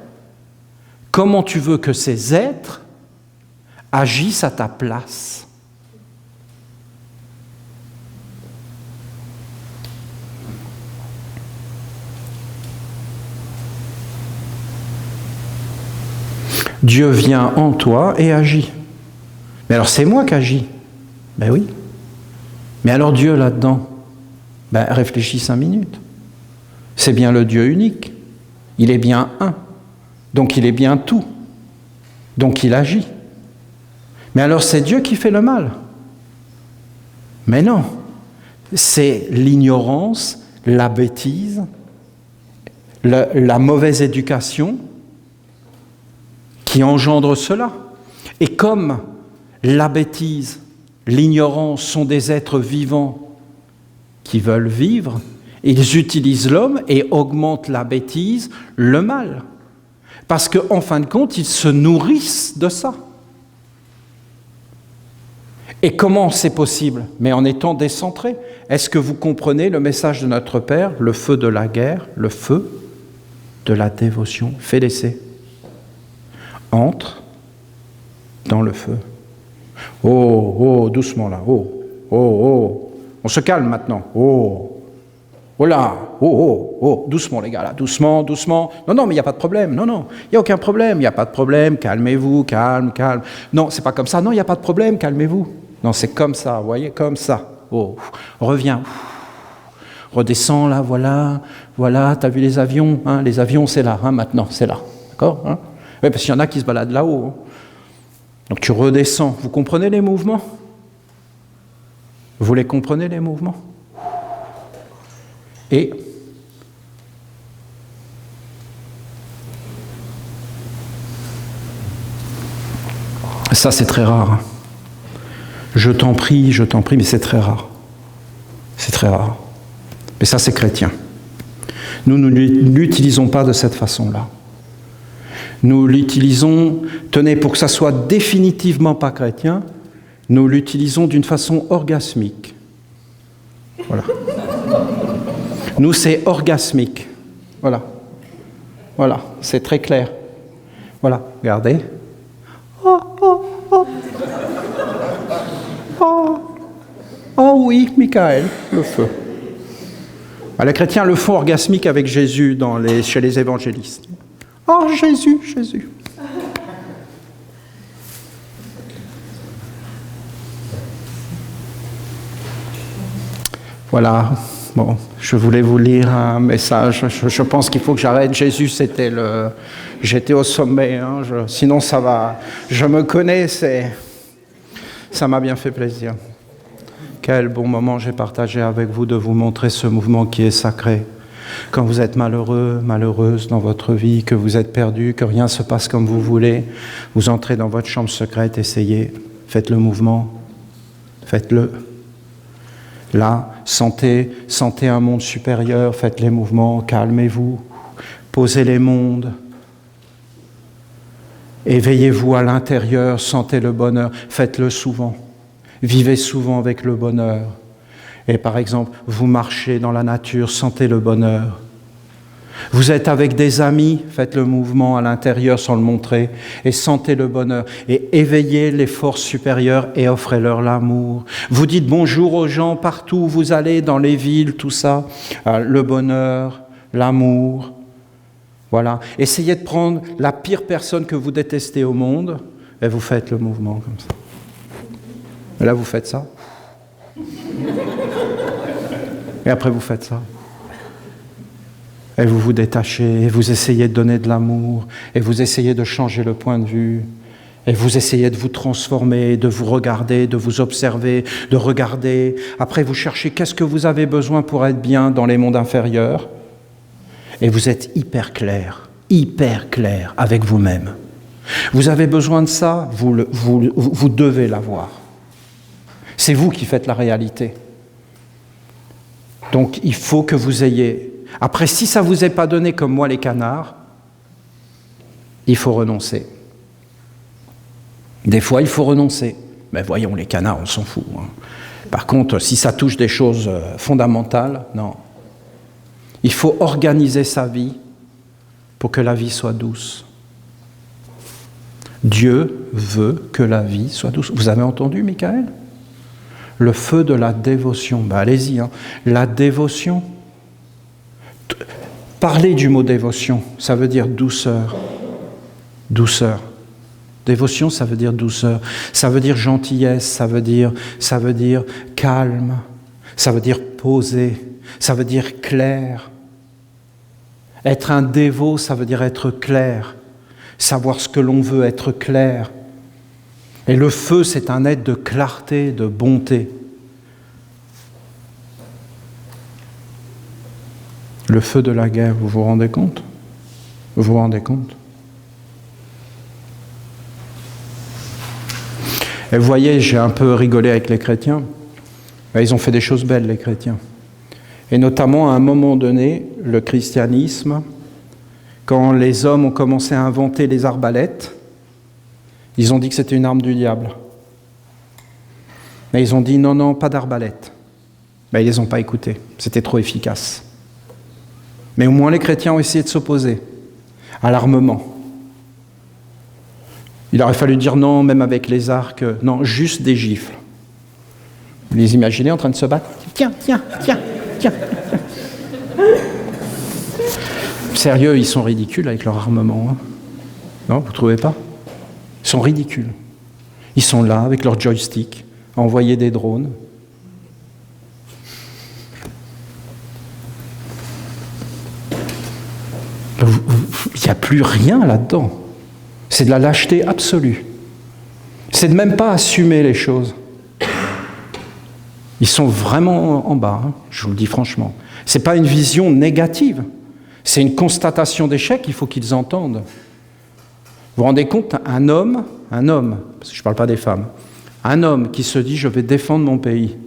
comment tu veux que ces êtres agissent à ta place? Dieu vient en toi et agit. Mais alors c'est moi qui agis. Ben oui. Mais alors Dieu là-dedans, réfléchis 5 minutes. C'est bien le Dieu unique. Il est bien un. Donc il est bien tout. Donc il agit. Mais alors c'est Dieu qui fait le mal. Mais non. C'est l'ignorance, la bêtise, la mauvaise éducation qui engendre cela. Et comme la bêtise, l'ignorance sont des êtres vivants qui veulent vivre, ils utilisent l'homme et augmentent la bêtise, le mal. Parce qu'en fin de compte, ils se nourrissent de ça. Et comment c'est possible? Mais en étant décentrés. Est-ce que vous comprenez le message de notre Père? Le feu de la guerre, le feu de la dévotion. Fais l'essai. Entre dans le feu. Oh, doucement là. Oh. On se calme maintenant. Oh là. Oh. Doucement les gars là. Doucement. Non, mais il n'y a pas de problème. Non. Il n'y a aucun problème. Il n'y a pas de problème. Calmez-vous. Calme. Non, c'est pas comme ça. Non, il n'y a pas de problème. Calmez-vous. Non, c'est comme ça. Vous voyez, comme ça. Oh. Reviens. Redescends là. Voilà. T'as vu les avions, hein? Les avions, c'est là. Hein, maintenant, c'est là. D'accord, hein? Oui, parce qu'il y en a qui se baladent là-haut. Donc tu redescends. Vous comprenez les mouvements? Vous les comprenez, les mouvements? Et ça, c'est très rare. Je t'en prie, mais c'est très rare. C'est très rare. Mais ça, c'est chrétien. Nous ne l'utilisons pas de cette façon-là. Nous l'utilisons, tenez, pour que ça soit définitivement pas chrétien, nous l'utilisons d'une façon orgasmique. Voilà. Nous, c'est orgasmique. Voilà, c'est très clair. Voilà, regardez. Oh oui, Michael, le feu. Les chrétiens le font orgasmique avec Jésus chez les évangélistes. Oh, Jésus. Voilà. Bon, je voulais vous lire un message. Je pense qu'il faut que j'arrête. Jésus, j'étais au sommet. Hein. Sinon, ça va. Je me connais. Ça m'a bien fait plaisir. Quel bon moment j'ai partagé avec vous de vous montrer ce mouvement qui est sacré. Quand vous êtes malheureux, malheureuse dans votre vie, que vous êtes perdu, que rien ne se passe comme vous voulez, vous entrez dans votre chambre secrète, essayez, faites le mouvement, faites-le. Là, sentez un monde supérieur, faites les mouvements, calmez-vous, posez les mondes, éveillez-vous à l'intérieur, sentez le bonheur, faites-le souvent, vivez souvent avec le bonheur. Et par exemple, vous marchez dans la nature, sentez le bonheur. Vous êtes avec des amis, faites le mouvement à l'intérieur sans le montrer et sentez le bonheur. Et éveillez les forces supérieures et offrez-leur l'amour. Vous dites bonjour aux gens partout où vous allez, dans les villes, tout ça. Le bonheur, l'amour. Voilà. Essayez de prendre la pire personne que vous détestez au monde et vous faites le mouvement comme ça. Et là, vous faites ça. Et après, vous faites ça. Et vous vous détachez, et vous essayez de donner de l'amour, et vous essayez de changer le point de vue, et vous essayez de vous transformer, de vous regarder, de vous observer, de regarder. Après, vous cherchez qu'est-ce que vous avez besoin pour être bien dans les mondes inférieurs. Et vous êtes hyper clair avec vous-même. Vous avez besoin de ça, vous devez l'avoir. C'est vous qui faites la réalité. Donc, il faut que vous ayez... Après, si ça ne vous est pas donné comme moi les canards, il faut renoncer. Des fois, il faut renoncer. Mais voyons, les canards, on s'en fout. Hein. Par contre, si ça touche des choses fondamentales, non. Il faut organiser sa vie pour que la vie soit douce. Dieu veut que la vie soit douce. Vous avez entendu, Michael ? Le feu de la dévotion. Ben, allez-y, hein. La dévotion. Parlez du mot dévotion, ça veut dire douceur. Douceur. Dévotion, ça veut dire douceur. Ça veut dire gentillesse, ça veut dire calme, ça veut dire posé, ça veut dire clair. Être un dévot, ça veut dire être clair, savoir ce que l'on veut, être clair. Et le feu, c'est un être de clarté, de bonté. Le feu de la guerre, vous vous rendez compte ? Vous vous rendez compte ? Et vous voyez, j'ai un peu rigolé avec les chrétiens. Ils ont fait des choses belles, les chrétiens. Et notamment, à un moment donné, le christianisme, quand les hommes ont commencé à inventer les arbalètes, ils ont dit que c'était une arme du diable. Mais ils ont dit non, pas d'arbalète. Mais ils ne les ont pas écoutés. C'était trop efficace. Mais au moins les chrétiens ont essayé de s'opposer à l'armement. Il aurait fallu dire non, même avec les arcs, non, juste des gifles. Vous les imaginez en train de se battre ? Tiens. Sérieux, ils sont ridicules avec leur armement. Hein. Non, vous ne trouvez pas ? Ils sont ridicules. Ils sont là avec leur joystick, à envoyer des drones. Il n'y a plus rien là-dedans. C'est de la lâcheté absolue. C'est de même pas assumer les choses. Ils sont vraiment en bas, hein, je vous le dis franchement. Ce n'est pas une vision négative. C'est une constatation d'échec, il faut qu'ils entendent. Vous vous rendez compte, un homme, parce que je ne parle pas des femmes, un homme qui se dit « je vais défendre mon pays »,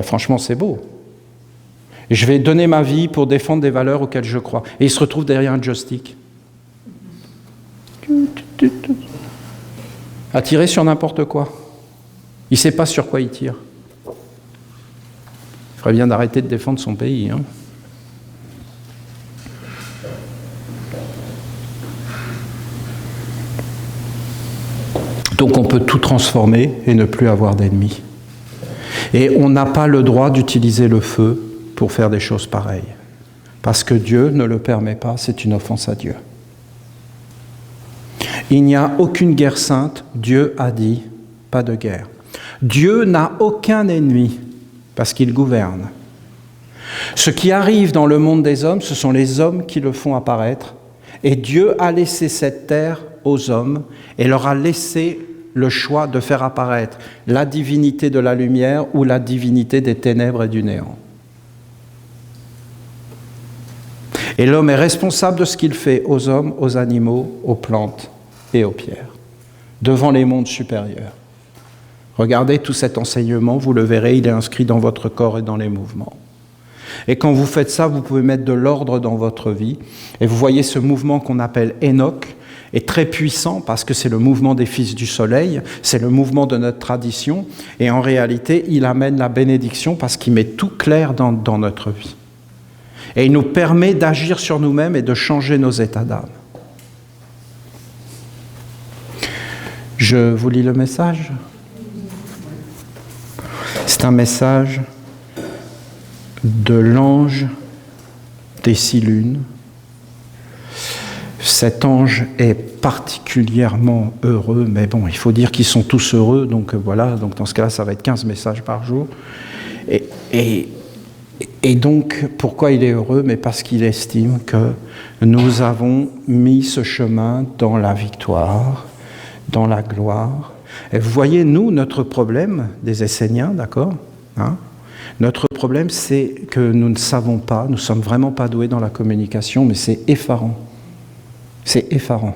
franchement c'est beau. Et je vais donner ma vie pour défendre des valeurs auxquelles je crois. Et il se retrouve derrière un joystick. À tirer sur n'importe quoi. Il ne sait pas sur quoi il tire. Il ferait bien d'arrêter de défendre son pays. Hein. Donc on peut tout transformer et ne plus avoir d'ennemis. Et on n'a pas le droit d'utiliser le feu pour faire des choses pareilles. Parce que Dieu ne le permet pas, c'est une offense à Dieu. Il n'y a aucune guerre sainte, Dieu a dit, pas de guerre. Dieu n'a aucun ennemi, parce qu'il gouverne. Ce qui arrive dans le monde des hommes, ce sont les hommes qui le font apparaître. Et Dieu a laissé cette terre aux hommes et leur a laissé le choix de faire apparaître la divinité de la lumière ou la divinité des ténèbres et du néant. Et l'homme est responsable de ce qu'il fait aux hommes, aux animaux, aux plantes et aux pierres, devant les mondes supérieurs. Regardez tout cet enseignement, vous le verrez, il est inscrit dans votre corps et dans les mouvements. Et quand vous faites ça, vous pouvez mettre de l'ordre dans votre vie. Et vous voyez ce mouvement qu'on appelle Enoch est très puissant parce que c'est le mouvement des fils du soleil, c'est le mouvement de notre tradition. Et en réalité, il amène la bénédiction parce qu'il met tout clair dans notre vie. Et il nous permet d'agir sur nous-mêmes et de changer nos états d'âme. Je vous lis le message. C'est un message de l'ange des 6 lunes. Cet ange est particulièrement heureux, mais bon, il faut dire qu'ils sont tous heureux, donc voilà, donc dans ce cas-là, ça va être 15 messages par jour. Et donc, pourquoi il est heureux? Mais parce qu'il estime que nous avons mis ce chemin dans la victoire, dans la gloire. Et vous voyez, nous, notre problème des Esséniens, d'accord, notre problème, c'est que nous ne savons pas, nous ne sommes vraiment pas doués dans la communication, mais c'est effarant. C'est effarant.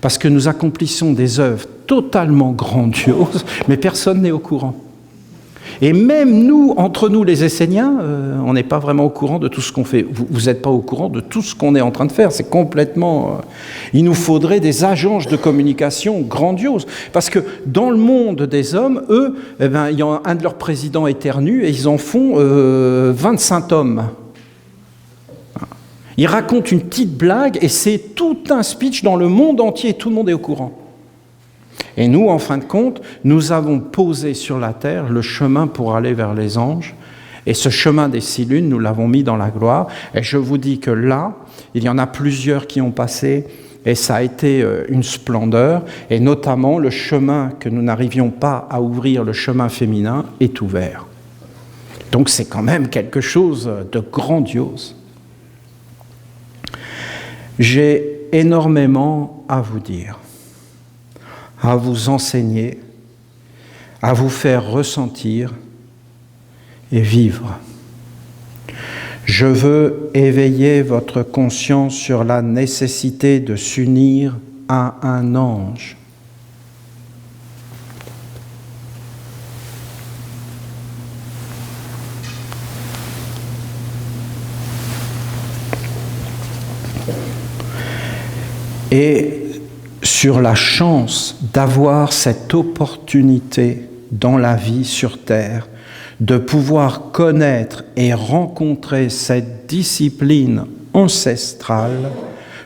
Parce que nous accomplissons des œuvres totalement grandioses, mais personne n'est au courant. Et même nous, entre nous les Esséniens, on n'est pas vraiment au courant de tout ce qu'on fait. Vous n'êtes pas au courant de tout ce qu'on est en train de faire. C'est complètement... il nous faudrait des agences de communication grandioses. Parce que dans le monde des hommes, eux, il y a un de leurs présidents éternue et ils en font 25 tomes. Ils racontent une petite blague et c'est tout un speech dans le monde entier. Tout le monde est au courant. Et nous, en fin de compte, nous avons posé sur la terre le chemin pour aller vers les anges. Et ce chemin des 6 lunes, nous l'avons mis dans la gloire. Et je vous dis que là, il y en a plusieurs qui ont passé et ça a été une splendeur. Et notamment, le chemin que nous n'arrivions pas à ouvrir, le chemin féminin, est ouvert. Donc c'est quand même quelque chose de grandiose. J'ai énormément à vous dire, à vous enseigner, à vous faire ressentir et vivre. Je veux éveiller votre conscience sur la nécessité de s'unir à un ange. Et sur la chance d'avoir cette opportunité dans la vie sur Terre, de pouvoir connaître et rencontrer cette discipline ancestrale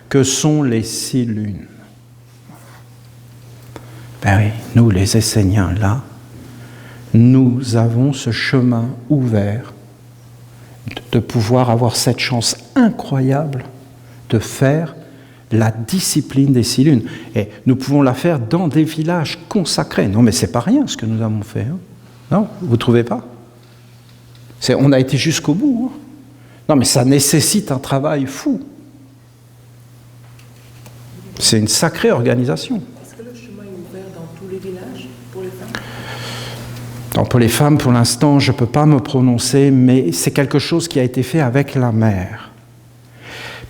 que sont les 6 lunes. Ben oui, nous les Esséniens là, nous avons ce chemin ouvert de pouvoir avoir cette chance incroyable de faire la discipline des 6 lunes. Et nous pouvons la faire dans des villages consacrés. Non, mais c'est pas rien ce que nous avons fait. Hein. Non, vous ne trouvez pas? On a été jusqu'au bout. Hein. Non, mais ça nécessite un travail fou. C'est une sacrée organisation. Est-ce que le chemin est ouvert dans tous les villages pour les femmes? Non, pour les femmes, pour l'instant, je ne peux pas me prononcer, mais c'est quelque chose qui a été fait avec la mer.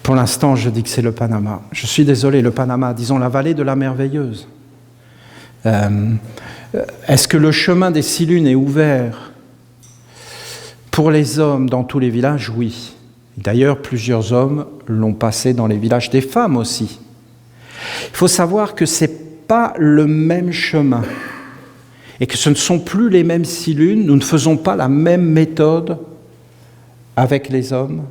Pour l'instant, je dis que c'est le Panama. Je suis désolé, le Panama, disons la vallée de la Merveilleuse. Est-ce que le chemin des 6 lunes est ouvert pour les hommes dans tous les villages? Oui. D'ailleurs, plusieurs hommes l'ont passé dans les villages des femmes aussi. Il faut savoir que ce n'est pas le même chemin et que ce ne sont plus les mêmes 6 lunes. Nous ne faisons pas la même méthode avec les hommes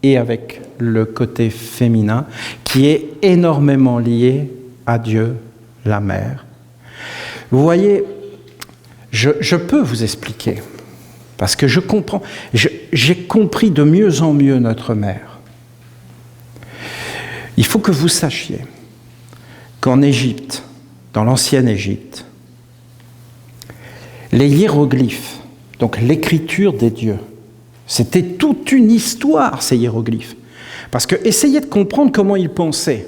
et avec le côté féminin, qui est énormément lié à Dieu, la mère. Vous voyez, je peux vous expliquer, parce que je comprends, j'ai compris de mieux en mieux notre mère. Il faut que vous sachiez qu'en Égypte, dans l'ancienne Égypte, les hiéroglyphes, donc l'écriture des dieux, C'était toute une histoire, ces hiéroglyphes. Parce que essayez de comprendre comment ils pensaient.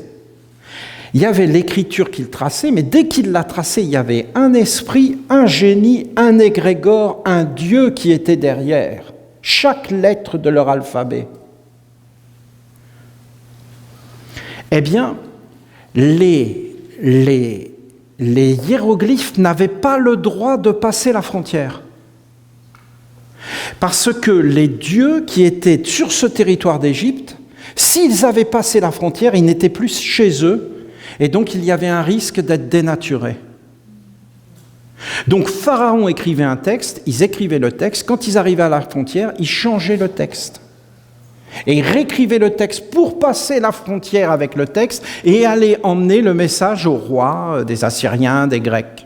Il y avait l'écriture qu'il traçait, mais dès qu'il la traçait, il y avait un esprit, un génie, un égrégore, un Dieu qui était derrière chaque lettre de leur alphabet. Eh bien, les hiéroglyphes n'avaient pas le droit de passer la frontière. Parce que les dieux qui étaient sur ce territoire d'Égypte, s'ils avaient passé la frontière, ils n'étaient plus chez eux, et donc il y avait un risque d'être dénaturés. Donc Pharaon écrivait un texte, ils écrivaient le texte, quand ils arrivaient à la frontière, ils changeaient le texte. Et ils réécrivaient le texte pour passer la frontière avec le texte et aller emmener le message au roi des Assyriens, des Grecs.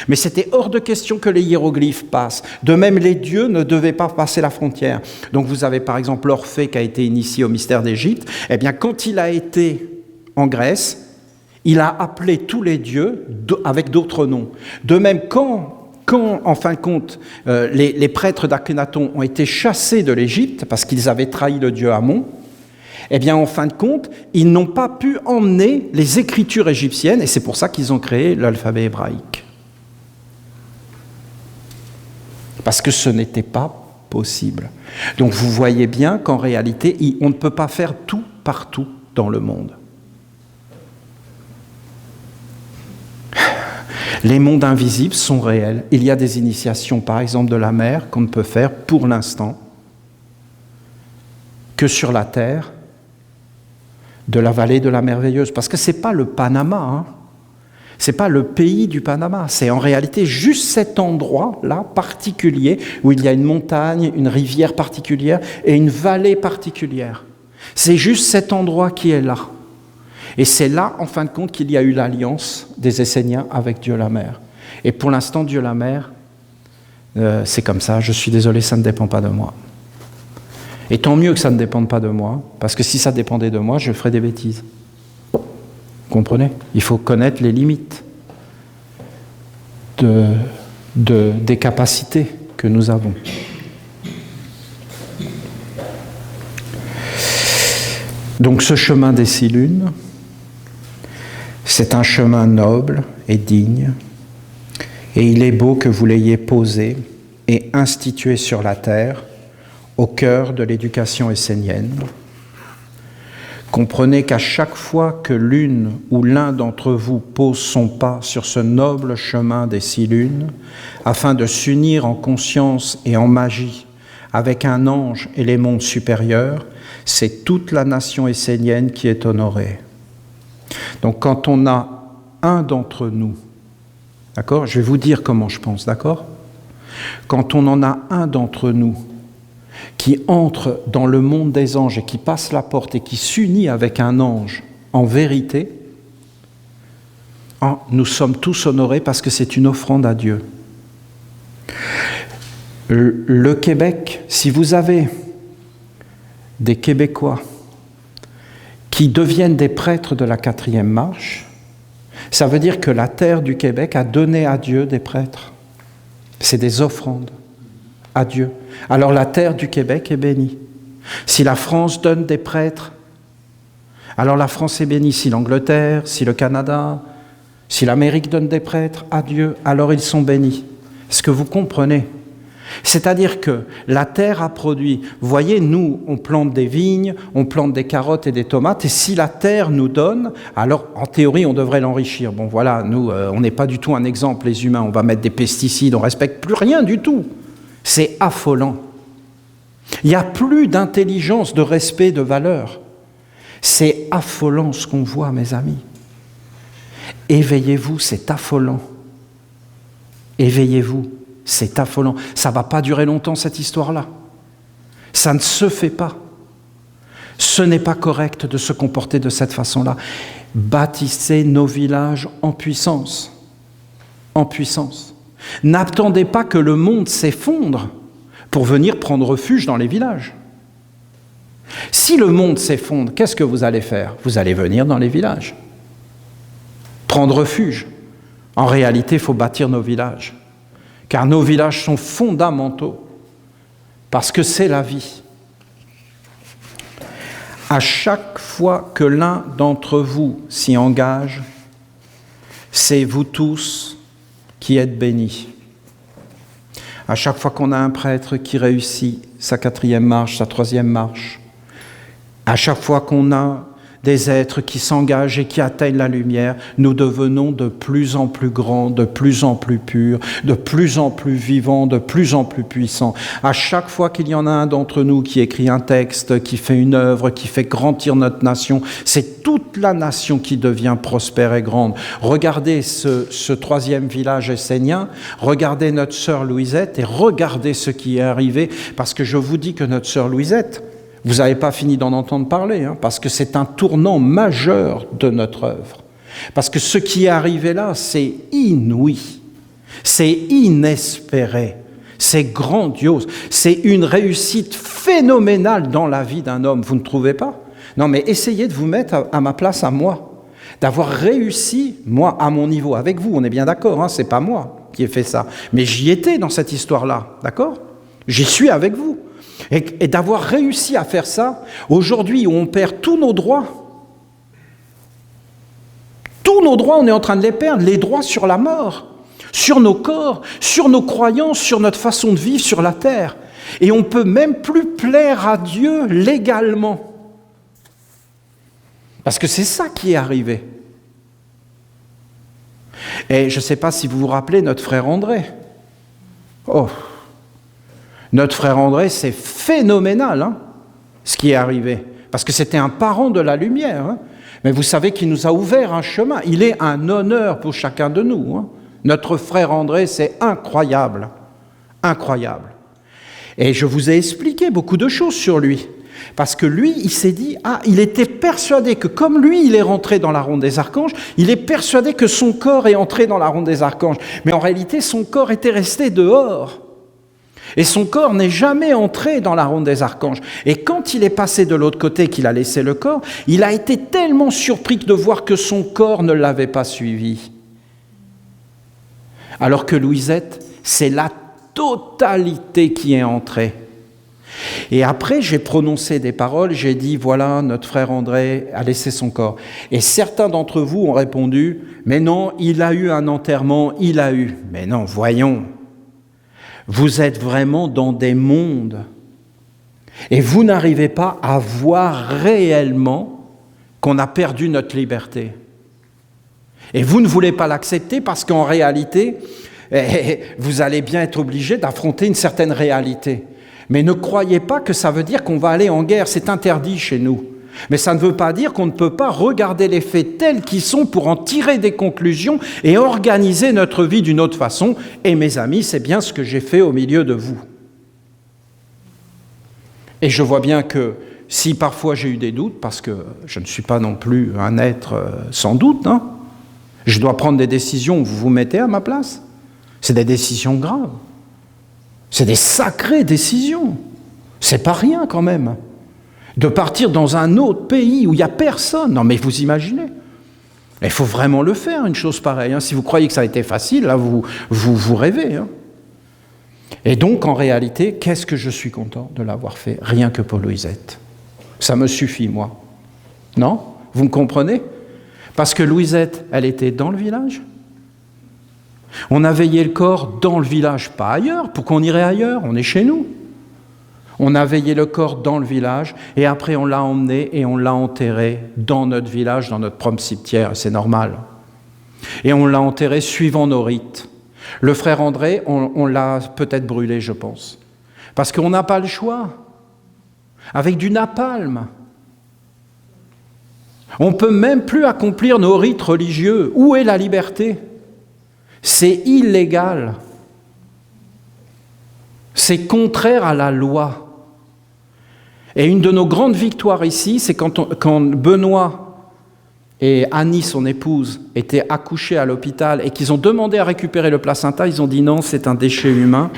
Mais c'était hors de question que les hiéroglyphes passent. De même, les dieux ne devaient pas passer la frontière. Donc vous avez par exemple Orphée qui a été initié au mystère d'Égypte. Eh bien, quand il a été en Grèce, il a appelé tous les dieux avec d'autres noms. De même, quand en fin de compte, les prêtres d'Akhenaton ont été chassés de l'Égypte parce qu'ils avaient trahi le dieu Amon, eh bien, en fin de compte, ils n'ont pas pu emmener les écritures égyptiennes, et c'est pour ça qu'ils ont créé l'alphabet hébraïque. Parce que ce n'était pas possible. Donc vous voyez bien qu'en réalité, on ne peut pas faire tout partout dans le monde. Les mondes invisibles sont réels. Il y a des initiations, par exemple de la mer, qu'on ne peut faire pour l'instant que sur la terre de la vallée de la Merveilleuse. Parce que ce n'est pas le Panama, hein. Ce n'est pas le pays du Panama. C'est en réalité juste cet endroit-là particulier où il y a une montagne, une rivière particulière et une vallée particulière. C'est juste cet endroit qui est là. Et c'est là, en fin de compte, qu'il y a eu l'alliance des Esséniens avec Dieu la mer. Et pour l'instant, Dieu la mer, c'est comme ça. Je suis désolé, ça ne dépend pas de moi. Et tant mieux que ça ne dépende pas de moi, parce que si ça dépendait de moi, je ferais des bêtises. Vous comprenez ? Il faut connaître les limites des capacités que nous avons. Donc ce chemin des 6 lunes, c'est un chemin noble et digne, et il est beau que vous l'ayez posé et institué sur la terre, au cœur de l'éducation essénienne. Comprenez qu'à chaque fois que l'une ou l'un d'entre vous pose son pas sur ce noble chemin des 6 lunes, afin de s'unir en conscience et en magie avec un ange et les mondes supérieurs, c'est toute la nation essénienne qui est honorée. Donc quand on a un d'entre nous, d'accord ? Je vais vous dire comment je pense, d'accord ? Quand on en a un d'entre nous qui entre dans le monde des anges et qui passe la porte et qui s'unit avec un ange en vérité, nous sommes tous honorés parce que c'est une offrande à Dieu. Le Québec, si vous avez des Québécois qui deviennent des prêtres de la 4e marche, ça veut dire que la terre du Québec a donné à Dieu des prêtres. C'est des offrandes à Dieu. Alors la terre du Québec est bénie. Si la France donne des prêtres, alors la France est bénie. Si l'Angleterre, si le Canada, si l'Amérique donne des prêtres à Dieu, alors ils sont bénis. Est-ce que vous comprenez ? C'est-à-dire que la terre a produit, vous voyez, nous, on plante des vignes, on plante des carottes et des tomates, et si la terre nous donne, alors en théorie, on devrait l'enrichir. Bon voilà, nous, on n'est pas du tout un exemple, les humains, on va mettre des pesticides, on ne respecte plus rien du tout. C'est affolant. Il n'y a plus d'intelligence, de respect, de valeur. C'est affolant ce qu'on voit, mes amis. Éveillez-vous, c'est affolant. Éveillez-vous. C'est affolant. Ça ne va pas durer longtemps, cette histoire-là. Ça ne se fait pas. Ce n'est pas correct de se comporter de cette façon-là. Bâtissez nos villages en puissance. En puissance. N'attendez pas que le monde s'effondre pour venir prendre refuge dans les villages. Si le monde s'effondre, qu'est-ce que vous allez faire ? Vous allez venir dans les villages. Prendre refuge. En réalité, il faut bâtir nos villages. Car nos villages sont fondamentaux. parce que c'est la vie. À chaque fois que l'un d'entre vous s'y engage, c'est vous tous qui êtes bénis. À chaque fois qu'on a un prêtre qui réussit sa 4e marche, sa 3e marche, à chaque fois qu'on a des êtres qui s'engagent et qui atteignent la lumière, nous devenons de plus en plus grands, de plus en plus purs, de plus en plus vivants, de plus en plus puissants. À chaque fois qu'il y en a un d'entre nous qui écrit un texte, qui fait une œuvre, qui fait grandir notre nation, c'est toute la nation qui devient prospère et grande. Regardez ce 3e village essénien, regardez notre sœur Louisette et regardez ce qui est arrivé, parce que je vous dis que notre sœur Louisette, vous n'avez pas fini d'en entendre parler, parce que c'est un tournant majeur de notre œuvre. Parce que ce qui est arrivé là, c'est inouï, c'est inespéré, c'est grandiose, c'est une réussite phénoménale dans la vie d'un homme, vous ne trouvez pas? Non, mais essayez de vous mettre à ma place, à moi, d'avoir réussi, moi, à mon niveau, avec vous, on est bien d'accord, c'est pas moi qui ai fait ça, mais j'y étais dans cette histoire-là, d'accord? J'y suis avec vous. Et d'avoir réussi à faire ça, aujourd'hui où on perd tous nos droits, on est en train de les perdre, les droits sur la mort, sur nos corps, sur nos croyances, sur notre façon de vivre sur la terre. Et on ne peut même plus plaire à Dieu légalement. Parce que c'est ça qui est arrivé. Et je ne sais pas si vous vous rappelez notre frère André. Oh, notre frère André, c'est phénoménal, ce qui est arrivé. Parce que c'était un parent de la lumière. Mais vous savez qu'il nous a ouvert un chemin. Il est un honneur pour chacun de nous. Notre frère André, c'est incroyable. Incroyable. Et je vous ai expliqué beaucoup de choses sur lui. Parce que lui, il s'est dit, il était persuadé que comme lui, il est rentré dans la ronde des archanges, il est persuadé que son corps est entré dans la ronde des archanges. Mais en réalité, son corps était resté dehors. Et son corps n'est jamais entré dans la ronde des archanges. Et quand il est passé de l'autre côté, qu'il a laissé le corps, il a été tellement surpris de voir que son corps ne l'avait pas suivi. Alors que Louisette, c'est la totalité qui est entrée. Et après, j'ai prononcé des paroles, j'ai dit, voilà, notre frère André a laissé son corps. Et certains d'entre vous ont répondu, mais non, il a eu un enterrement, il a eu. Mais non, voyons. Vous êtes vraiment dans des mondes et vous n'arrivez pas à voir réellement qu'on a perdu notre liberté. Et vous ne voulez pas l'accepter parce qu'en réalité, vous allez bien être obligé d'affronter une certaine réalité. Mais ne croyez pas que ça veut dire qu'on va aller en guerre, c'est interdit chez nous. Mais ça ne veut pas dire qu'on ne peut pas regarder les faits tels qu'ils sont pour en tirer des conclusions et organiser notre vie d'une autre façon. Et mes amis, c'est bien ce que j'ai fait au milieu de vous. Et je vois bien que si parfois j'ai eu des doutes, parce que je ne suis pas non plus un être sans doute, je dois prendre des décisions où vous vous mettez à ma place. C'est des décisions graves. C'est des sacrées décisions. C'est pas rien quand même. De partir dans un autre pays où il n'y a personne. Non, mais vous imaginez. Il faut vraiment le faire, une chose pareille. Si vous croyez que ça a été facile, là, vous rêvez. Et donc, en réalité, qu'est-ce que je suis content de l'avoir fait? Rien que pour Louisette. Ça me suffit, moi. Non? Vous me comprenez? Parce que Louisette, elle était dans le village. On a veillé le corps dans le village, pas ailleurs. Pourquoi on irait ailleurs? On est chez nous. On a veillé le corps dans le village et après on l'a emmené et on l'a enterré dans notre village, dans notre propre cimetière, c'est normal. Et on l'a enterré suivant nos rites. Le frère André, on l'a peut-être brûlé, je pense. Parce qu'on n'a pas le choix. Avec du napalm. On ne peut même plus accomplir nos rites religieux. Où est la liberté? C'est illégal. C'est contraire à la loi. Et une de nos grandes victoires ici, c'est quand Benoît et Annie, son épouse, étaient accouchés à l'hôpital et qu'ils ont demandé à récupérer le placenta, ils ont dit non, c'est un déchet humain,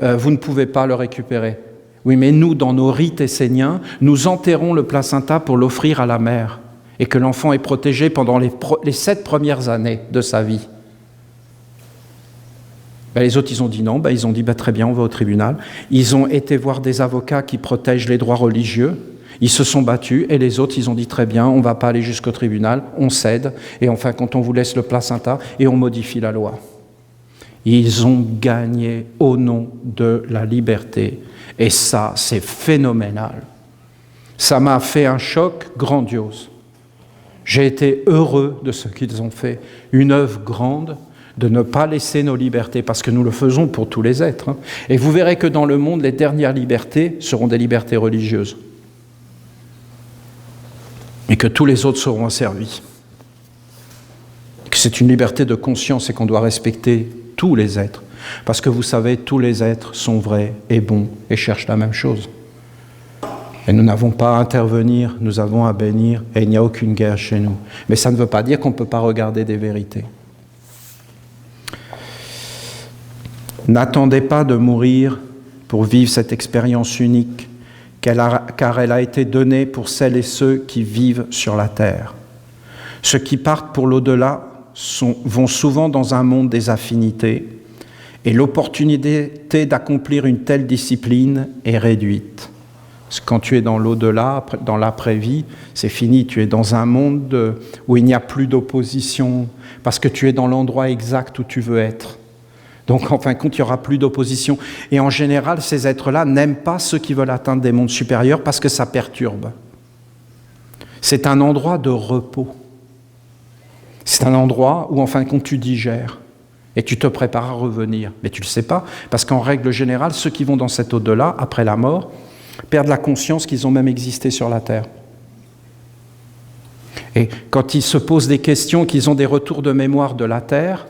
vous ne pouvez pas le récupérer. Oui, mais nous, dans nos rites esséniens, nous enterrons le placenta pour l'offrir à la mère et que l'enfant est protégé pendant les 7 premières années de sa vie. Ben, les autres, ils ont dit non. Ben, ils ont dit très bien, on va au tribunal. Ils ont été voir des avocats qui protègent les droits religieux. Ils se sont battus et les autres, ils ont dit très bien, on ne va pas aller jusqu'au tribunal, on cède. Et enfin, quand on vous laisse le placenta et on modifie la loi. Ils ont gagné au nom de la liberté. Et ça, c'est phénoménal. Ça m'a fait un choc grandiose. J'ai été heureux de ce qu'ils ont fait. Une œuvre grande de ne pas laisser nos libertés, parce que nous le faisons pour tous les êtres. Et vous verrez que dans le monde, les dernières libertés seront des libertés religieuses. Et que tous les autres seront asservis. Que c'est une liberté de conscience et qu'on doit respecter tous les êtres. Parce que vous savez, tous les êtres sont vrais et bons et cherchent la même chose. Et nous n'avons pas à intervenir, nous avons à bénir, et il n'y a aucune guerre chez nous. Mais ça ne veut pas dire qu'on ne peut pas regarder des vérités. N'attendez pas de mourir pour vivre cette expérience unique, car elle a été donnée pour celles et ceux qui vivent sur la terre. Ceux qui partent pour l'au-delà vont souvent dans un monde des affinités, et l'opportunité d'accomplir une telle discipline est réduite. Parce que quand tu es dans l'au-delà, dans l'après-vie, c'est fini. Tu es dans un monde où il n'y a plus d'opposition, parce que tu es dans l'endroit exact où tu veux être. Donc, en fin de compte, il n'y aura plus d'opposition. Et en général, ces êtres-là n'aiment pas ceux qui veulent atteindre des mondes supérieurs parce que ça perturbe. C'est un endroit de repos. C'est un endroit où, en fin de compte, tu digères. Et tu te prépares à revenir. Mais tu ne le sais pas, parce qu'en règle générale, ceux qui vont dans cet au-delà, après la mort, perdent la conscience qu'ils ont même existé sur la terre. Et quand ils se posent des questions, qu'ils ont des retours de mémoire de la terre,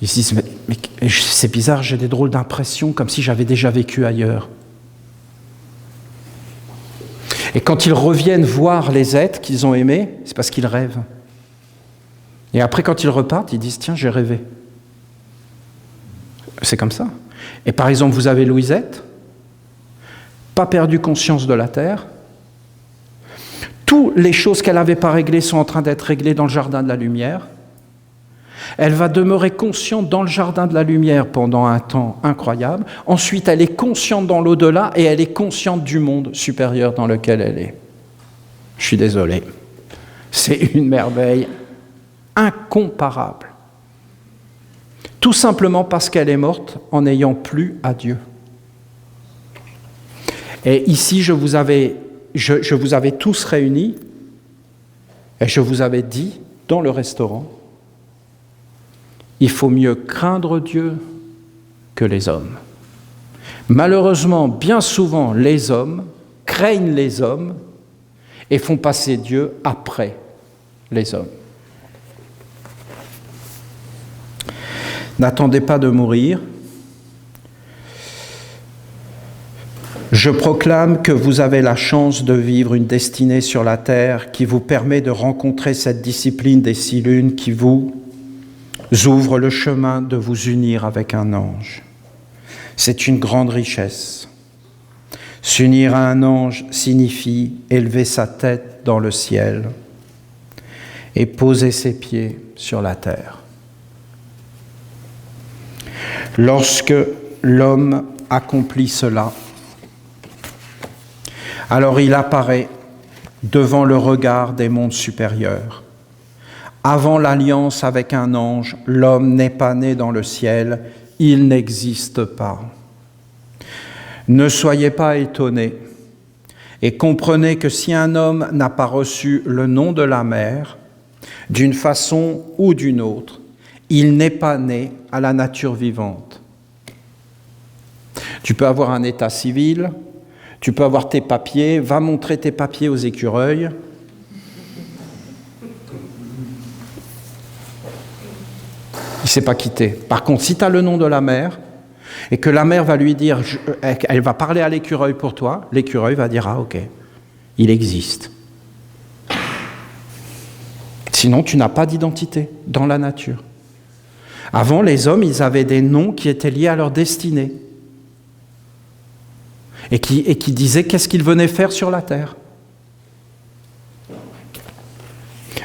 ils se disent, mais c'est bizarre, j'ai des drôles d'impressions, comme si j'avais déjà vécu ailleurs. Et quand ils reviennent voir les êtres qu'ils ont aimés, c'est parce qu'ils rêvent. Et après, quand ils repartent, ils disent, tiens, j'ai rêvé. C'est comme ça. Et par exemple, vous avez Louisette, pas perdu conscience de la terre. Toutes les choses qu'elle n'avait pas réglées sont en train d'être réglées dans le jardin de la lumière. Elle va demeurer consciente dans le jardin de la lumière pendant un temps incroyable. Ensuite, elle est consciente dans l'au-delà et elle est consciente du monde supérieur dans lequel elle est. Je suis désolé. C'est une merveille incomparable. Tout simplement parce qu'elle est morte en n'ayant plus à Dieu. Et ici, je vous avais tous réunis et je vous avais dit dans le restaurant, il faut mieux craindre Dieu que les hommes. Malheureusement, bien souvent, les hommes craignent les hommes et font passer Dieu après les hommes. N'attendez pas de mourir. Je proclame que vous avez la chance de vivre une destinée sur la terre qui vous permet de rencontrer cette discipline des 6 lunes qui vous ouvre le chemin de vous unir avec un ange. C'est une grande richesse. S'unir à un ange signifie élever sa tête dans le ciel et poser ses pieds sur la terre. Lorsque l'homme accomplit cela, alors il apparaît devant le regard des mondes supérieurs. Avant l'alliance avec un ange, l'homme n'est pas né dans le ciel, il n'existe pas. Ne soyez pas étonnés et comprenez que si un homme n'a pas reçu le nom de la mère, d'une façon ou d'une autre, il n'est pas né à la nature vivante. Tu peux avoir un état civil, tu peux avoir tes papiers, va montrer tes papiers aux écureuils. Il ne s'est pas quitté. Par contre, si tu as le nom de la mère, et que la mère va lui dire, elle va parler à l'écureuil pour toi, l'écureuil va dire, ah ok, il existe. Sinon, tu n'as pas d'identité dans la nature. Avant, les hommes, ils avaient des noms qui étaient liés à leur destinée. Et qui disaient qu'est-ce qu'ils venaient faire sur la terre.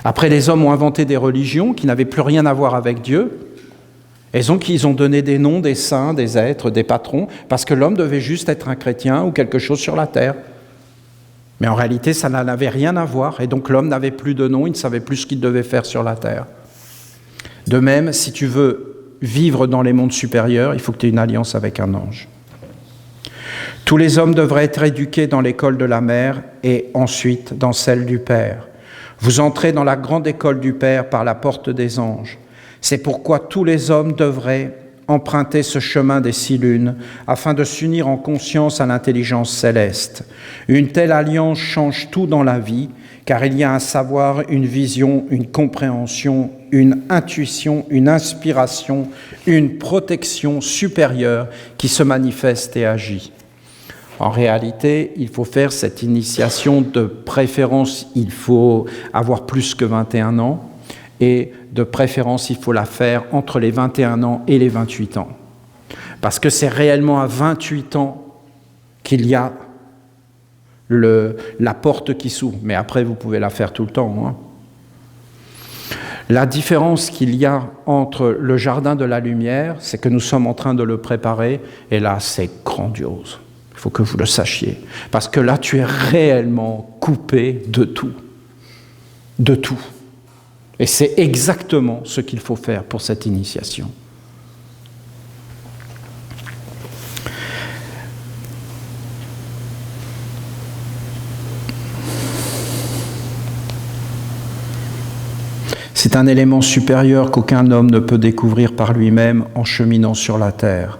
Après, les hommes ont inventé des religions qui n'avaient plus rien à voir avec Dieu. Et donc, ils ont donné des noms, des saints, des êtres, des patrons, parce que l'homme devait juste être un chrétien ou quelque chose sur la terre. Mais en réalité, ça n'avait rien à voir. Et donc, l'homme n'avait plus de nom, il ne savait plus ce qu'il devait faire sur la terre. De même, si tu veux vivre dans les mondes supérieurs, il faut que tu aies une alliance avec un ange. Tous les hommes devraient être éduqués dans l'école de la mère et ensuite dans celle du Père. Vous entrez dans la grande école du Père par la porte des anges. C'est pourquoi tous les hommes devraient emprunter ce chemin des 6 lunes afin de s'unir en conscience à l'intelligence céleste. Une telle alliance change tout dans la vie, car il y a un savoir, une vision, une compréhension, une intuition, une inspiration, une protection supérieure qui se manifeste et agit. En réalité, il faut faire cette initiation de préférence, il faut avoir plus que 21 ans, et de préférence, il faut la faire entre les 21 ans et les 28 ans. Parce que c'est réellement à 28 ans qu'il y a la porte qui s'ouvre. Mais après, vous pouvez la faire tout le temps. Hein. La différence qu'il y a entre le jardin de la lumière, c'est que nous sommes en train de le préparer, et là, c'est grandiose. Il faut que vous le sachiez. Parce que là, tu es réellement coupé de tout. De tout. Et c'est exactement ce qu'il faut faire pour cette initiation. C'est un élément supérieur qu'aucun homme ne peut découvrir par lui-même en cheminant sur la terre.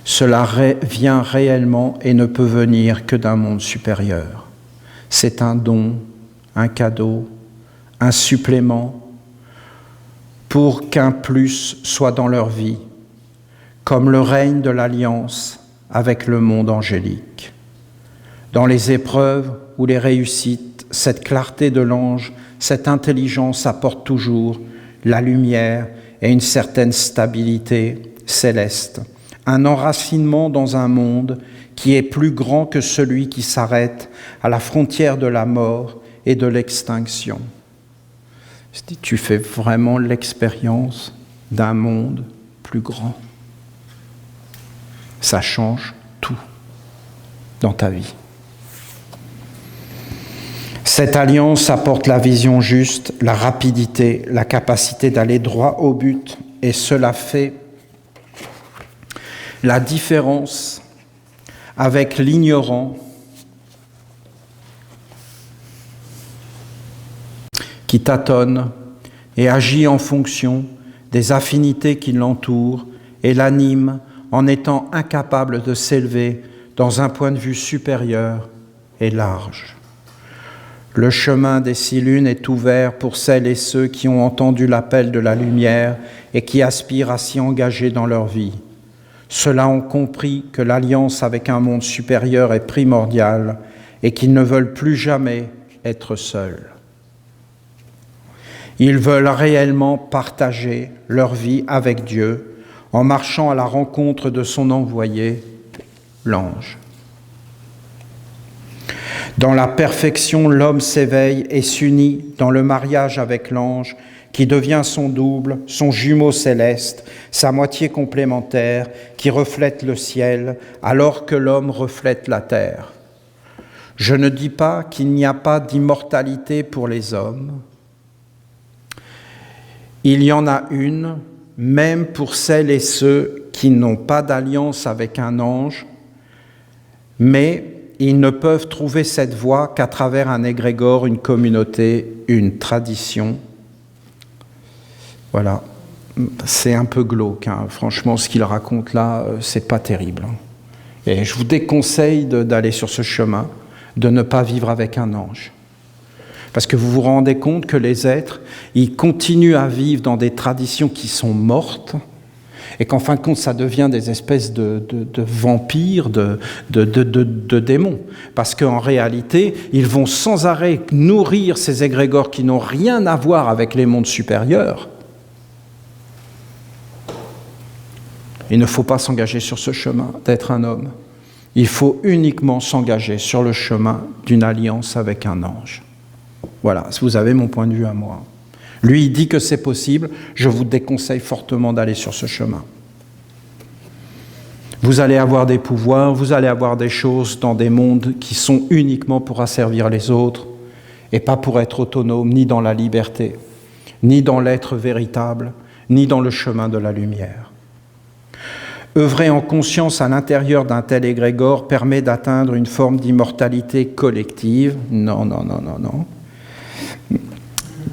Cela vient réellement et ne peut venir que d'un monde supérieur. C'est un don, un cadeau, un supplément pour qu'un plus soit dans leur vie, comme le règne de l'alliance avec le monde angélique. Dans les épreuves ou les réussites, cette clarté de l'ange, cette intelligence apporte toujours la lumière et une certaine stabilité céleste, un enracinement dans un monde qui est plus grand que celui qui s'arrête à la frontière de la mort et de l'extinction. Tu fais vraiment l'expérience d'un monde plus grand. Ça change tout dans ta vie. Cette alliance apporte la vision juste, la rapidité, la capacité d'aller droit au but, et cela fait la différence avec l'ignorant qui tâtonne et agit en fonction des affinités qui l'entourent et l'animent en étant incapable de s'élever dans un point de vue supérieur et large. Le chemin des 6 lunes est ouvert pour celles et ceux qui ont entendu l'appel de la lumière et qui aspirent à s'y engager dans leur vie. Ceux-là ont compris que l'alliance avec un monde supérieur est primordiale et qu'ils ne veulent plus jamais être seuls. Ils veulent réellement partager leur vie avec Dieu en marchant à la rencontre de son envoyé, l'ange. Dans la perfection, l'homme s'éveille et s'unit dans le mariage avec l'ange qui devient son double, son jumeau céleste, sa moitié complémentaire qui reflète le ciel alors que l'homme reflète la terre. Je ne dis pas qu'il n'y a pas d'immortalité pour les hommes. Il y en a une, même pour celles et ceux qui n'ont pas d'alliance avec un ange, mais ils ne peuvent trouver cette voie qu'à travers un égrégore, une communauté, une tradition. Voilà, c'est un peu glauque, hein. Franchement, ce qu'il raconte là, c'est pas terrible. Et je vous déconseille d'aller sur ce chemin, de ne pas vivre avec un ange. Parce que vous vous rendez compte que les êtres, ils continuent à vivre dans des traditions qui sont mortes, et qu'en fin de compte, ça devient des espèces de vampires, de démons. Parce qu'en réalité, ils vont sans arrêt nourrir ces égrégores qui n'ont rien à voir avec les mondes supérieurs. Il ne faut pas s'engager sur ce chemin d'être un homme. Il faut uniquement s'engager sur le chemin d'une alliance avec un ange. Voilà, vous avez mon point de vue à moi. Lui, il dit que c'est possible. Je vous déconseille fortement d'aller sur ce chemin. Vous allez avoir des pouvoirs, vous allez avoir des choses dans des mondes qui sont uniquement pour asservir les autres et pas pour être autonome, ni dans la liberté, ni dans l'être véritable, ni dans le chemin de la lumière. Œuvrer en conscience à l'intérieur d'un tel égrégore permet d'atteindre une forme d'immortalité collective. Non.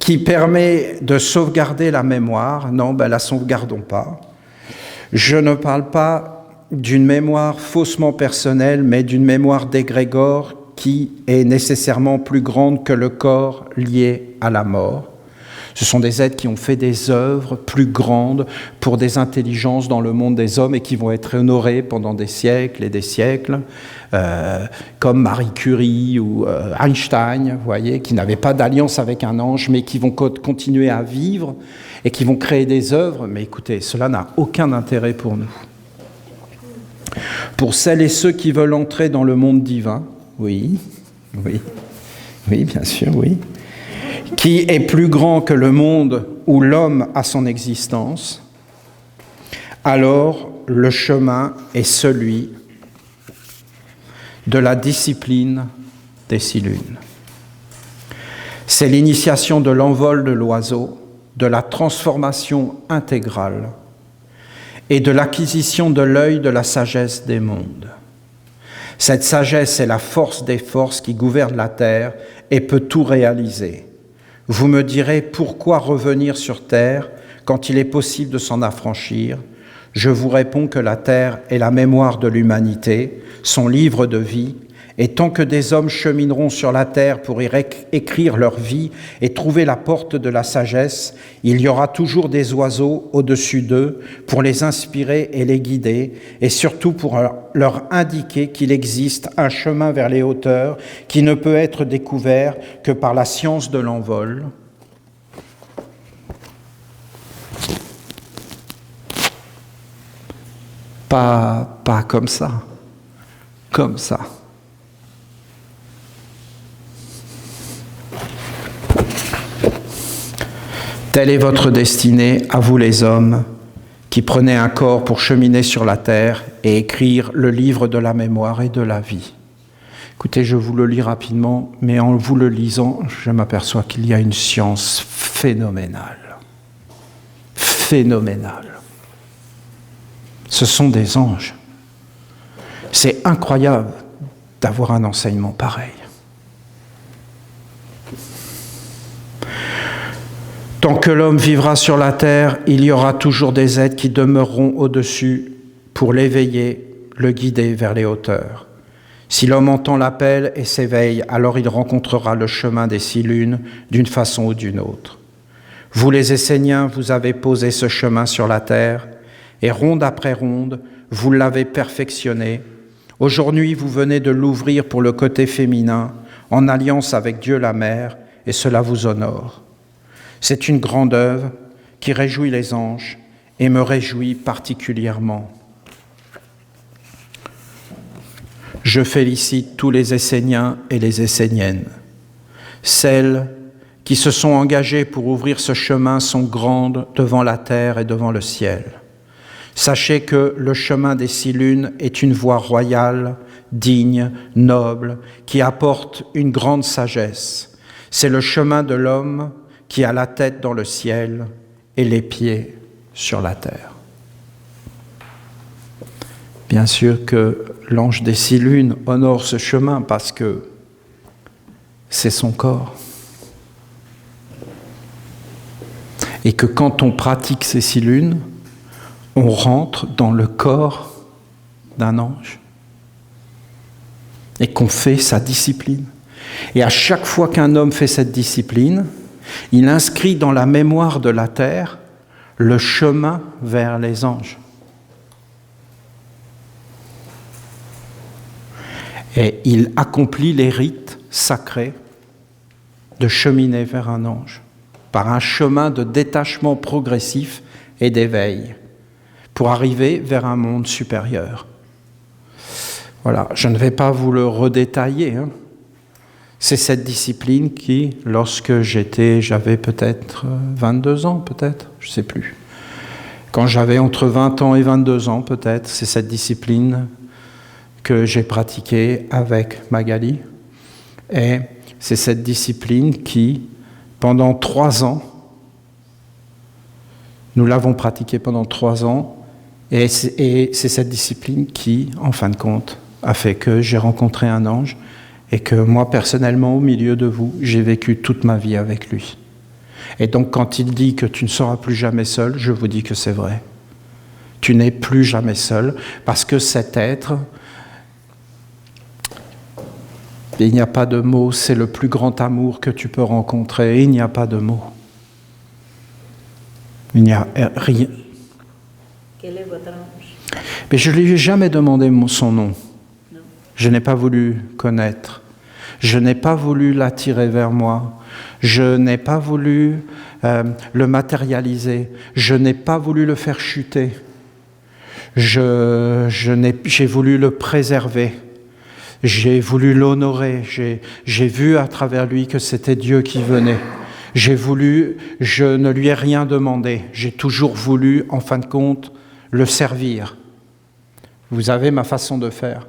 Qui permet de sauvegarder la mémoire. Non, la sauvegardons pas. Je ne parle pas d'une mémoire faussement personnelle, mais d'une mémoire d'égrégore qui est nécessairement plus grande que le corps lié à la mort. Ce sont des êtres qui ont fait des œuvres plus grandes pour des intelligences dans le monde des hommes et qui vont être honorés pendant des siècles et des siècles, comme Marie Curie ou Einstein, vous voyez, qui n'avaient pas d'alliance avec un ange, mais qui vont continuer à vivre et qui vont créer des œuvres. Mais écoutez, cela n'a aucun intérêt pour nous. Pour celles et ceux qui veulent entrer dans le monde divin, oui, bien sûr, oui, qui est plus grand que le monde où l'homme a son existence, alors le chemin est celui de la discipline des 6 lunes. C'est l'initiation de l'envol de l'oiseau, de la transformation intégrale et de l'acquisition de l'œil de la sagesse des mondes. Cette sagesse est la force des forces qui gouverne la terre et peut tout réaliser. Vous me direz, pourquoi revenir sur terre quand il est possible de s'en affranchir ? Je vous réponds que la terre est la mémoire de l'humanité, son livre de vie, et tant que des hommes chemineront sur la terre pour y écrire leur vie et trouver la porte de la sagesse, il y aura toujours des oiseaux au-dessus d'eux pour les inspirer et les guider, et surtout pour leur indiquer qu'il existe un chemin vers les hauteurs qui ne peut être découvert que par la science de l'envol. Pas comme ça, comme ça. Telle est votre destinée, à vous les hommes, qui prenez un corps pour cheminer sur la terre et écrire le livre de la mémoire et de la vie. Écoutez, je vous le lis rapidement, mais en vous le lisant, je m'aperçois qu'il y a une science phénoménale. Phénoménale. Ce sont des anges. C'est incroyable d'avoir un enseignement pareil. Tant que l'homme vivra sur la terre, il y aura toujours des êtres qui demeureront au-dessus pour l'éveiller, le guider vers les hauteurs. Si l'homme entend l'appel et s'éveille, alors il rencontrera le chemin des 6 lunes d'une façon ou d'une autre. Vous les Esséniens, vous avez posé ce chemin sur la terre, et ronde après ronde, vous l'avez perfectionné. Aujourd'hui, vous venez de l'ouvrir pour le côté féminin, en alliance avec Dieu la Mère, et cela vous honore. C'est une grande œuvre qui réjouit les anges et me réjouit particulièrement. Je félicite tous les Esséniens et les Esséniennes. Celles qui se sont engagées pour ouvrir ce chemin sont grandes devant la terre et devant le ciel. Sachez que le chemin des 6 lunes est une voie royale, digne, noble, qui apporte une grande sagesse. C'est le chemin de l'homme qui a la tête dans le ciel et les pieds sur la terre. Bien sûr que l'ange des 6 lunes honore ce chemin parce que c'est son corps. Et que quand on pratique ces 6 lunes, on rentre dans le corps d'un ange et qu'on fait sa discipline. Et à chaque fois qu'un homme fait cette discipline, il inscrit dans la mémoire de la terre le chemin vers les anges. Et il accomplit les rites sacrés de cheminer vers un ange, par un chemin de détachement progressif et d'éveil, pour arriver vers un monde supérieur. Voilà, je ne vais pas vous le redétailler, C'est cette discipline qui, lorsque j'avais peut-être 22 ans, peut-être, je ne sais plus. Quand j'avais entre 20 ans et 22 ans, peut-être, c'est cette discipline que j'ai pratiquée avec Magali. Et c'est cette discipline qui, pendant 3 ans, nous l'avons pratiquée pendant 3 ans, et c'est cette discipline qui, en fin de compte, a fait que j'ai rencontré un ange et que moi, personnellement, au milieu de vous, j'ai vécu toute ma vie avec lui. Et donc, quand il dit que tu ne seras plus jamais seul, je vous dis que c'est vrai. Tu n'es plus jamais seul, parce que cet être, il n'y a pas de mots, c'est le plus grand amour que tu peux rencontrer, il n'y a pas de mots. Il n'y a rien. Quel est votre ange? Mais je ne lui ai jamais demandé son nom. Non. Je n'ai pas voulu connaître. Je n'ai pas voulu l'attirer vers moi. Je n'ai pas voulu le matérialiser. Je n'ai pas voulu le faire chuter. J'ai voulu le préserver. J'ai voulu l'honorer. J'ai vu à travers lui que c'était Dieu qui venait. Je ne lui ai rien demandé. J'ai toujours voulu, en fin de compte, le servir. Vous avez ma façon de faire.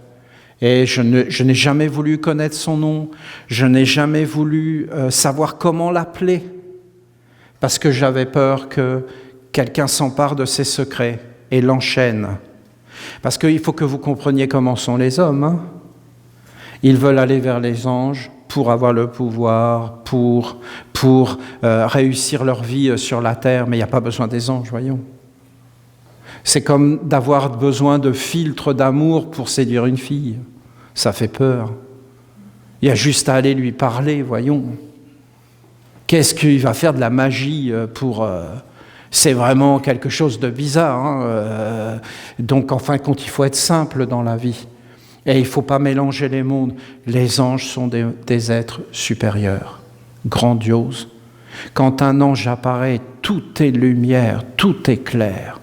Et je n'ai jamais voulu connaître son nom. Je n'ai jamais voulu savoir comment l'appeler. Parce que j'avais peur que quelqu'un s'empare de ses secrets et l'enchaîne. Parce qu'il faut que vous compreniez comment sont les hommes. Hein. Ils veulent aller vers les anges pour avoir le pouvoir, pour réussir leur vie sur la terre, mais il n'y a pas besoin des anges, voyons. C'est comme d'avoir besoin de filtres d'amour pour séduire une fille. Ça fait peur. Il y a juste à aller lui parler, voyons. Qu'est-ce qu'il va faire de la magie pour... C'est vraiment quelque chose de bizarre. Hein. Donc, en fin de compte, il faut être simple dans la vie. Et il ne faut pas mélanger les mondes. Les anges sont des êtres supérieurs, grandioses. Quand un ange apparaît, tout est lumière, tout est clair,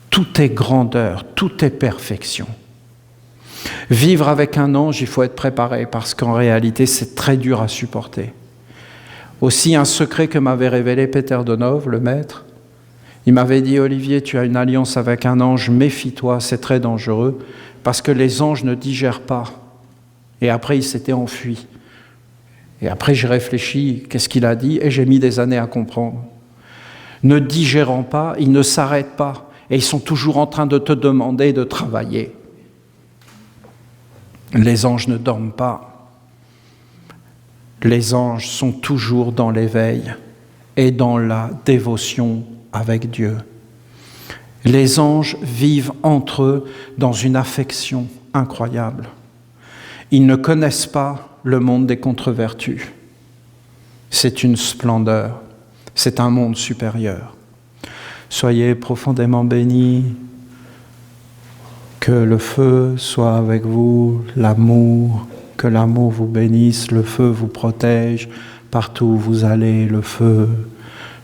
tout est grandeur, tout est perfection. Vivre avec un ange, il faut être préparé parce qu'en réalité, c'est très dur à supporter. Aussi, un secret que m'avait révélé Peter Donov, le maître, il m'avait dit « Olivier, tu as une alliance avec un ange, méfie-toi, c'est très dangereux. » Parce que les anges ne digèrent pas. Et après, il s'était enfui. Et après, j'ai réfléchi, qu'est-ce qu'il a dit? Et j'ai mis des années à comprendre. Ne digérant pas, ils ne s'arrêtent pas. Et ils sont toujours en train de te demander de travailler. Les anges ne dorment pas. Les anges sont toujours dans l'éveil et dans la dévotion avec Dieu. Les anges vivent entre eux dans une affection incroyable. Ils ne connaissent pas le monde des contre-vertus. C'est une splendeur, c'est un monde supérieur. Soyez profondément bénis, que le feu soit avec vous, l'amour, que l'amour vous bénisse, le feu vous protège, partout où vous allez, le feu,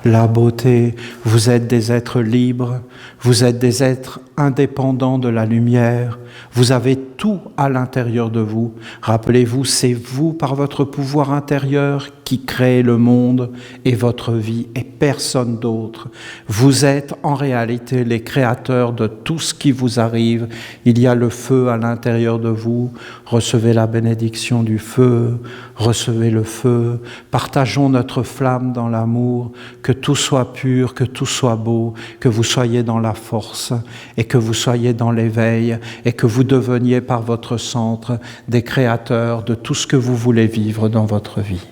la beauté, vous êtes des êtres libres, vous êtes des êtres indépendants de la lumière, vous avez tout à l'intérieur de vous. Rappelez-vous, c'est vous, par votre pouvoir intérieur, qui créez le monde et votre vie, et personne d'autre. Vous êtes en réalité les créateurs de tout ce qui vous arrive. Il y a le feu à l'intérieur de vous. Recevez la bénédiction du feu, recevez le feu. Partageons notre flamme dans l'amour, que tout soit pur, que tout soit beau, que vous soyez dans la force et que vous soyez dans l'éveil et que vous deveniez par votre centre des créateurs de tout ce que vous voulez vivre dans votre vie.